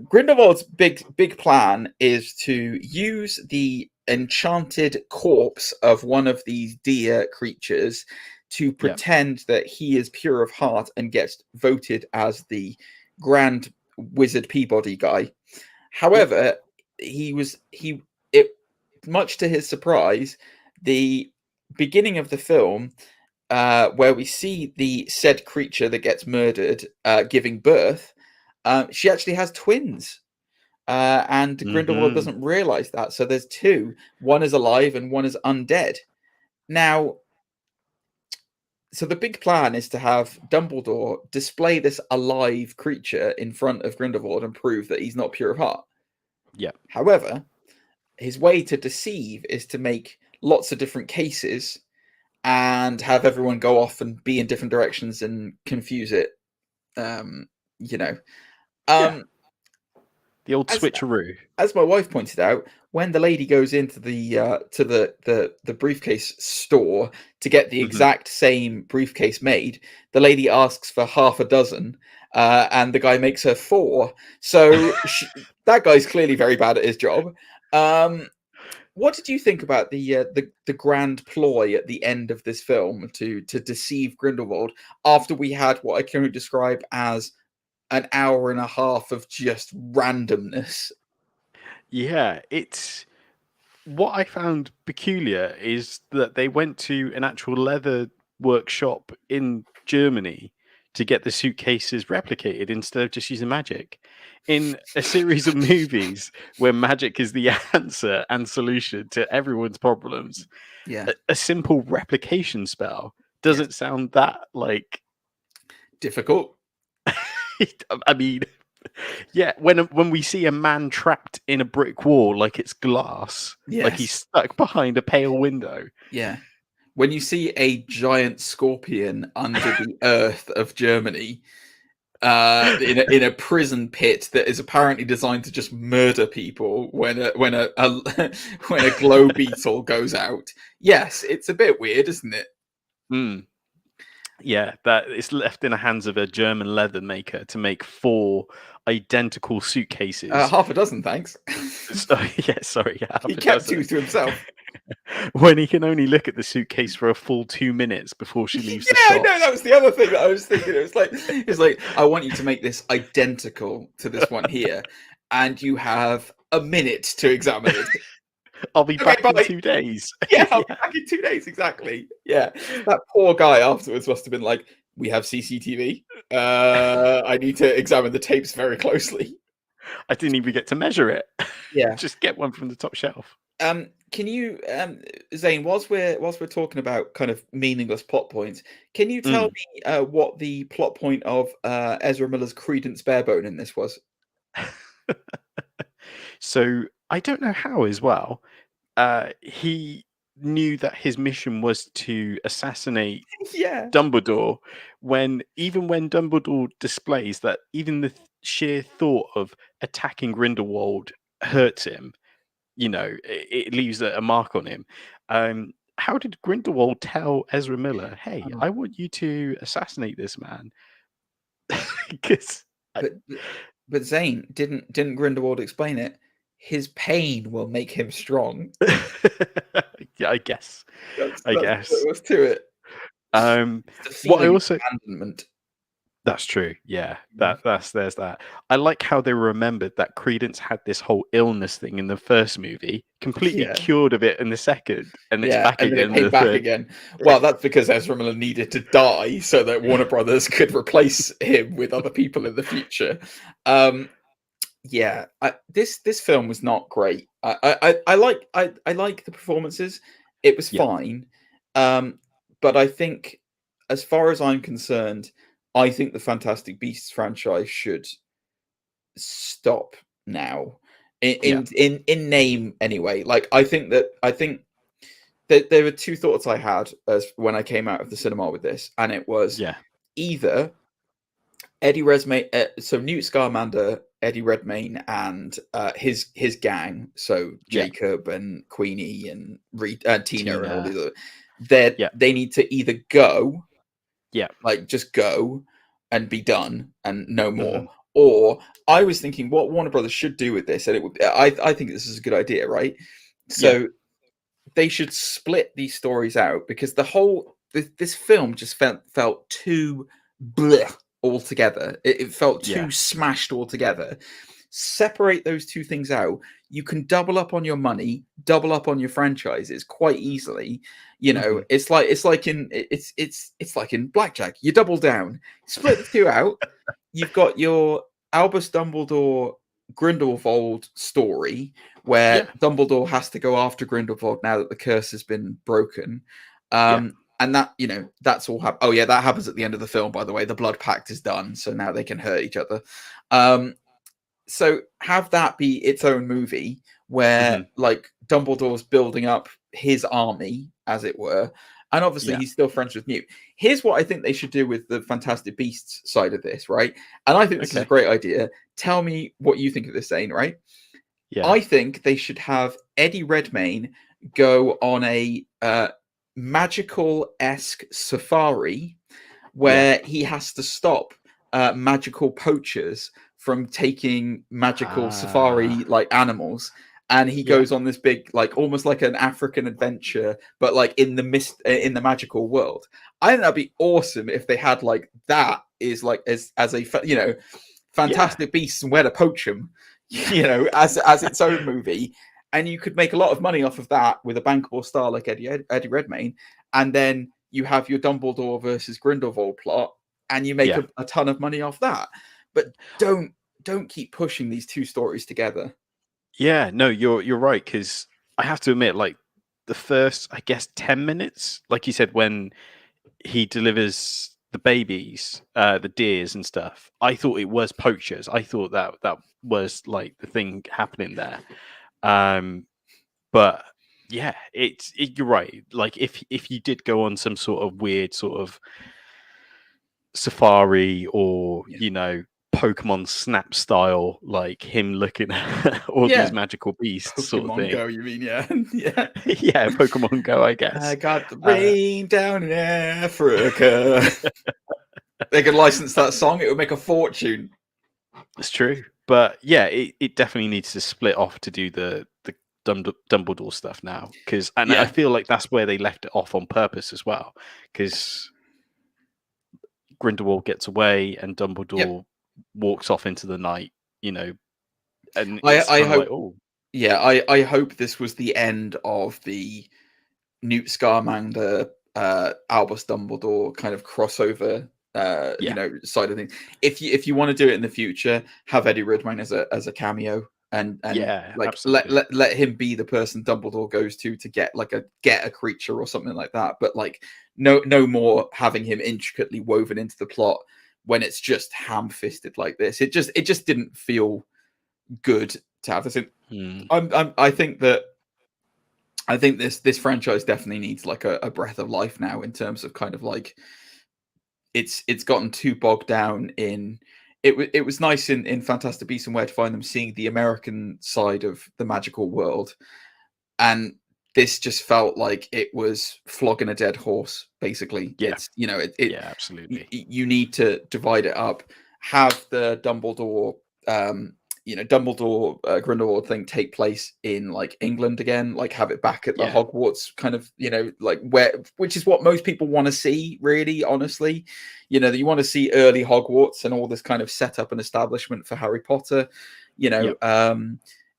Grindelwald's big plan is to use the enchanted corpse of one of these deer creatures to pretend that he is pure of heart and gets voted as the Grand Wizard Peabody guy. However, much to his surprise, the beginning of the film, where we see the said creature that gets murdered giving birth, she actually has twins. And Grindelwald doesn't realize that. So there's two. One is alive and one is undead. Now, so the big plan is to have Dumbledore display this alive creature in front of Grindelwald and prove that he's not pure of heart. Yeah. However, his way to deceive is to make lots of different cases and have everyone go off and be in different directions and confuse it. The old switcheroo. As my wife pointed out, when the lady goes into the briefcase store to get the exact same briefcase made, the lady asks for half a dozen, and the guy makes her 4. So that guy's clearly very bad at his job. What did you think about the grand ploy at the end of this film to deceive Grindelwald after we had what I can only describe as an hour and a half of just randomness? Yeah, it's what I found peculiar is that they went to an actual leather workshop in Germany to get the suitcases replicated instead of just using magic. In a series of movies where magic is the answer and solution to everyone's problems, a simple replication spell doesn't sound that difficult. I mean, yeah, when we see a man trapped in a brick wall like it's glass, like he's stuck behind a pale window. Yeah. When you see a giant scorpion under the earth of Germany, in a prison pit that is apparently designed to just murder people when a glow beetle goes out. Yes, it's a bit weird, isn't it? Yeah, that it's left in the hands of a German leather maker to make 4 identical suitcases. Half a dozen, thanks. Sorry, he kept 2 to himself. When he can only look at the suitcase for a full 2 minutes before she leaves the shop. No, that was the other thing that I was thinking. It's like I want you to make this identical to this one here, and you have a minute to examine it. I'll be back in 2 days. I'll be back in 2 days, exactly. Yeah, that poor guy afterwards must have been like, we have CCTV. I need to examine the tapes very closely. I didn't even get to measure it. Yeah. Just get one from the top shelf. Can you, Zane, whilst we're talking about kind of meaningless plot points, can you tell me what the plot point of Ezra Miller's Credence Barebone in this was? So I don't know how as well. He knew that his mission was to assassinate Dumbledore when Dumbledore displays that even the sheer thought of attacking Grindelwald hurts him, it leaves a mark on him. How did Grindelwald tell Ezra Miller, hey, I want you to assassinate this man? But Zane, didn't Grindelwald explain it? His pain will make him strong. Yeah, I guess. I guess there was to it. What I also abandonment. That's true. Yeah, there's that. I like how they remembered that Credence had this whole illness thing in the first movie, completely cured of it in the second, and it's back again. It back again. Well, that's because Ezra Miller needed to die so that Warner Brothers could replace him with other people in the future. This film was not great. I like the performances. It was fine, but I think, as far as I'm concerned, I think the Fantastic Beasts franchise should stop now. In name, anyway. Like I think that there were 2 thoughts I had as when I came out of the cinema with this, and it was either Eddie Redmayne, so Newt Scamander, Eddie Redmayne, and his gang. So Yeah. Jacob and Queenie and Tina and all Tina. these other. Yeah. They need to either go, Yeah. like just go and be done and no more. Mhm. Or I was thinking what Warner Brothers should do with this, and it would. I think this is a good idea, right? So they should split these stories out, because this film just felt too bleh altogether. It felt too smashed altogether. Separate those two things out. You can double up on your money, double up on your franchises quite easily. You know, it's like in blackjack. You double down, split the two out. You've got your Albus Dumbledore Grindelwald story, where Dumbledore has to go after Grindelwald now that the curse has been broken. And that, that's all Oh yeah, that happens at the end of the film, by the way. The blood pact is done, so now they can hurt each other. So have that be its own movie, where like Dumbledore's building up his army, as it were, and obviously he's still friends with Newt. Here's what I think they should do with the Fantastic Beasts side of this, right? And I think this is a great idea. Tell me what you think of this, Zane, right? Yeah. I think they should have Eddie Redmayne go on a magical-esque safari where he has to stop magical poachers from taking magical safari like animals, and he goes on this big, like almost like an African adventure, but like in the magical world. I think that'd be awesome if they had like that is like as a Fantastic Beasts and Where to Poach 'Em, as its own movie. And you could make a lot of money off of that with a bankable star like Eddie Redmayne, and then you have your Dumbledore versus Grindelwald plot, and you make a ton of money off that. But don't keep pushing these two stories together. Yeah, no, you're right, because I have to admit, like the first, I guess, 10 minutes, like you said, when he delivers the babies, the deers and stuff, I thought it was poachers. I thought that was like the thing happening there. But yeah, you're right. Like if you did go on some sort of weird sort of safari, or Pokemon Snap style, like him looking at all these magical beasts, Pokemon sort of thing. Go, you mean? Yeah. Yeah, Pokemon Go, I guess. I got the rain down in Africa. They could license that song; it would make a fortune. It's true, but yeah, it definitely needs to split off to do the Dumbledore stuff now, because I feel like that's where they left it off on purpose as well, because Grindelwald gets away and Dumbledore walks off into the night, and I hope, I hope this was the end of the Newt Scamander, Albus Dumbledore kind of crossover, side of things. If you want to do it in the future, have Eddie Redmayne as a cameo, and like let him be the person Dumbledore goes to get a creature or something like that. But like no more having him intricately woven into the plot when it's just ham-fisted like this. It just didn't feel good to have this. I think this franchise definitely needs like a breath of life now, in terms of kind of like it's gotten too bogged down in. It was nice in Fantastic Beasts and Where to Find Them, seeing the American side of the magical world, and this just felt like it was flogging a dead horse, basically. Absolutely. You need to divide it up. Have the Dumbledore, Grindelwald thing take place in like England again. Like have it back at the Hogwarts kind of, like which is what most people want to see, really, honestly. You want to see early Hogwarts and all this kind of setup and establishment for Harry Potter,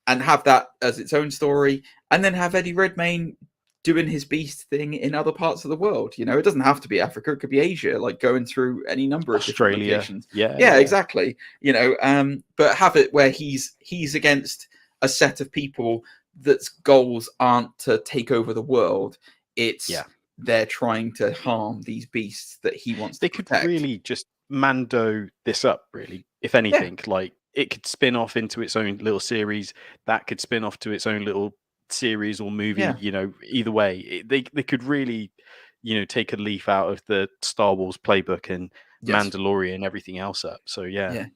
and have that as its own story, and then have Eddie Redmayne doing his beast thing in other parts of the world. It doesn't have to be Africa; it could be Asia, like going through any number of Australia. Different locations. Yeah, exactly. But have it where he's against a set of people that's goals aren't to take over the world. It's they're trying to harm these beasts that he wants to protect. Could really just Mando this up, really. If anything, like it could spin off into its own little series. That could spin off to its own little series or movie. Either way, they could really, take a leaf out of the Star Wars playbook and Yes. Mandalorian and everything else up. So yeah.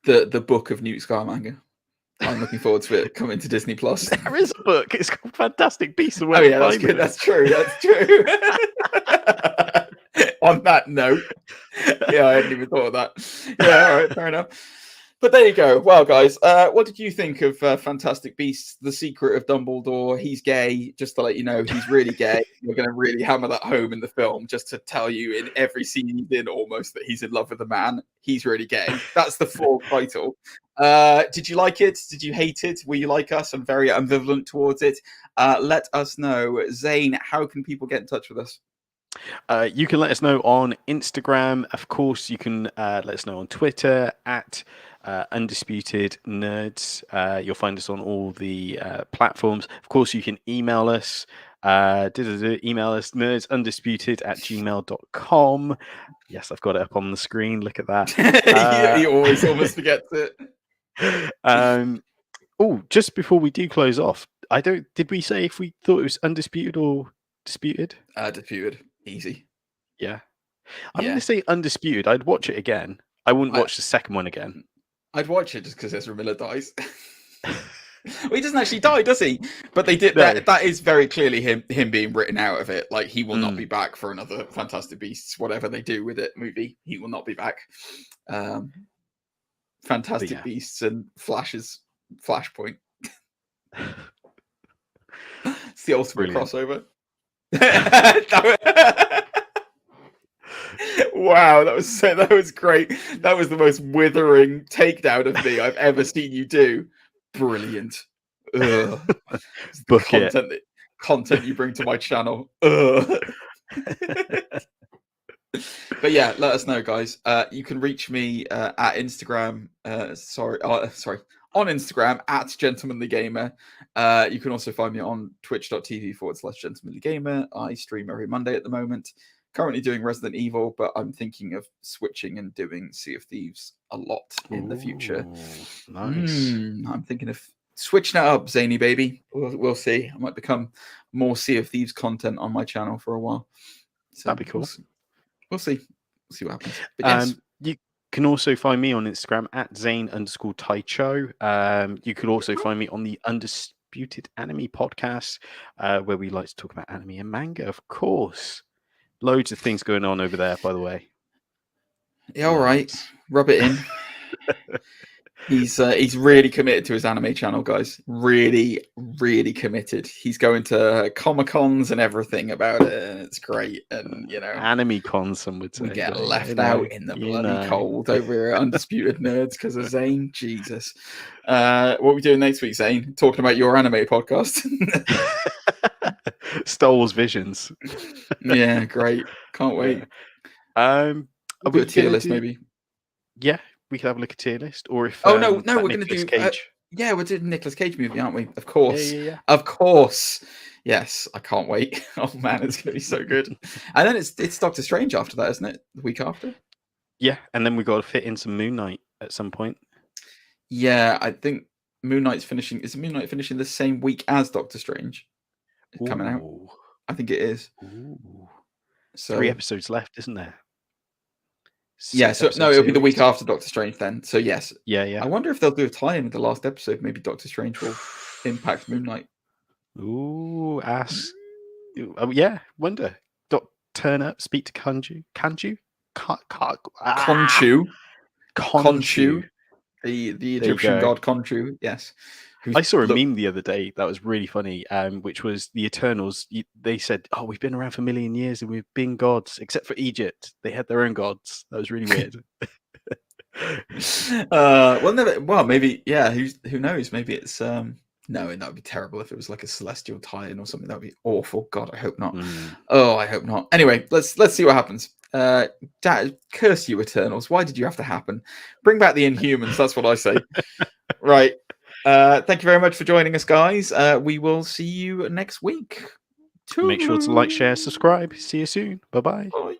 The book of Newt Scamander. I'm looking forward to it coming to Disney Plus. There is a book. It's called Fantastic Beasts and Oh yeah, that's good. That's true. That's true. On that note, yeah, I hadn't even thought of that. Yeah, all right, fair enough. But there you go. Well, guys, what did you think of Fantastic Beasts: The Secret of Dumbledore? He's gay. Just to let you know, he's really gay. We're going to really hammer that home in the film, just to tell you in every scene he's in, almost, that he's in love with a man. He's really gay. That's the full title. Did you like it? Did you hate it? Were you like us and very ambivalent towards it? Let us know. Zane, how can people get in touch with us? You can let us know on Instagram. Of course, you can let us know on Twitter at Undisputed Nerds. You'll find us on all the platforms. Of course, you can email us. Email us nerdsundisputed@gmail.com. Yes, I've got it up on the screen. Look at that. You always almost forget it. Just before we do close off, did we say if we thought it was undisputed or disputed? Disputed. Easy. Yeah. I'm going to say undisputed. I'd watch it again. I wouldn't watch the second one again. I'd watch it just because Ezra Miller dies. Well, he doesn't actually die, does he? But they did that. That is very clearly him being written out of it. Like, he will not be back for another Fantastic Beasts, whatever they do with it movie. He will not be back. Fantastic Beasts and Flash's Flashpoint. It's the ultimate crossover. Wow, that was great. That was the most withering takedown of me I've ever seen you do. Brilliant. Content you bring to my channel. But yeah, let us know, guys. You can reach me at Instagram. On Instagram at gentlemanlygamer. You can also find me on twitch.tv/gentlemanlygamer. I stream every Monday at the moment. Currently doing Resident Evil, but I'm thinking of switching and doing Sea of Thieves a lot in the future. Nice. I'm thinking of switching it up, Zany baby. We'll see. I might become more Sea of Thieves content on my channel for a while. So that'd be cool. We'll see. We'll see what happens. But yes. You can also find me on Instagram at Zane_Taicho. You could also find me on the Undisputed Anime Podcast, where we like to talk about anime and manga, of course. Loads of things going on over there, by the way. Yeah, all right. Rub it in. He's really committed to his anime channel, guys. Really, really committed. He's going to Comic-Cons and everything about it, and it's great. And anime cons, some would say. We get left out in the bloody cold over here at Undisputed Nerds because of Zane. Jesus. What are we doing next week, Zane? Talking about your anime podcast. Star Wars Visions. Yeah, great. Can't wait. We'll do a tier list, maybe. Yeah, we could have a look at tier list. Or if no, we're going to do Cage. We're doing Nicolas Cage movie, aren't we? Of course. Yeah. Of course. Yes, I can't wait. Oh man, it's going to be so good. And then it's Doctor Strange after that, isn't it? The week after. Yeah, and then we've got to fit in some Moon Knight at some point. Yeah, I think Moon Knight's finishing. Is Moon Knight finishing the same week as Doctor Strange? Coming out. I think it is. Ooh. So 3 episodes left, isn't there? It'll be the week after Doctor Strange then. So yes. Yeah. I wonder if they'll do a tie-in with the last episode. Maybe Doctor Strange will impact Moon Knight. Ooh, wonder. Turn up, speak to Khonshu. Khonshu. The Egyptian god Khonshu, yes. I saw a meme the other day that was really funny, which was the Eternals. They said, "Oh, we've been around for a million years and we've been gods, except for Egypt. They had their own gods." That was really weird. Maybe, yeah. Who knows? Maybe it's no, that would be terrible if it was like a celestial tie-in or something. That would be awful. God, I hope not. Oh, I hope not. Anyway, let's see what happens. Curse you, Eternals! Why did you have to happen? Bring back the Inhumans. That's what I say. Right. Thank you very much for joining us, guys. We will see you next week. Make sure to like, share, subscribe. See you soon. Bye-bye. Bye.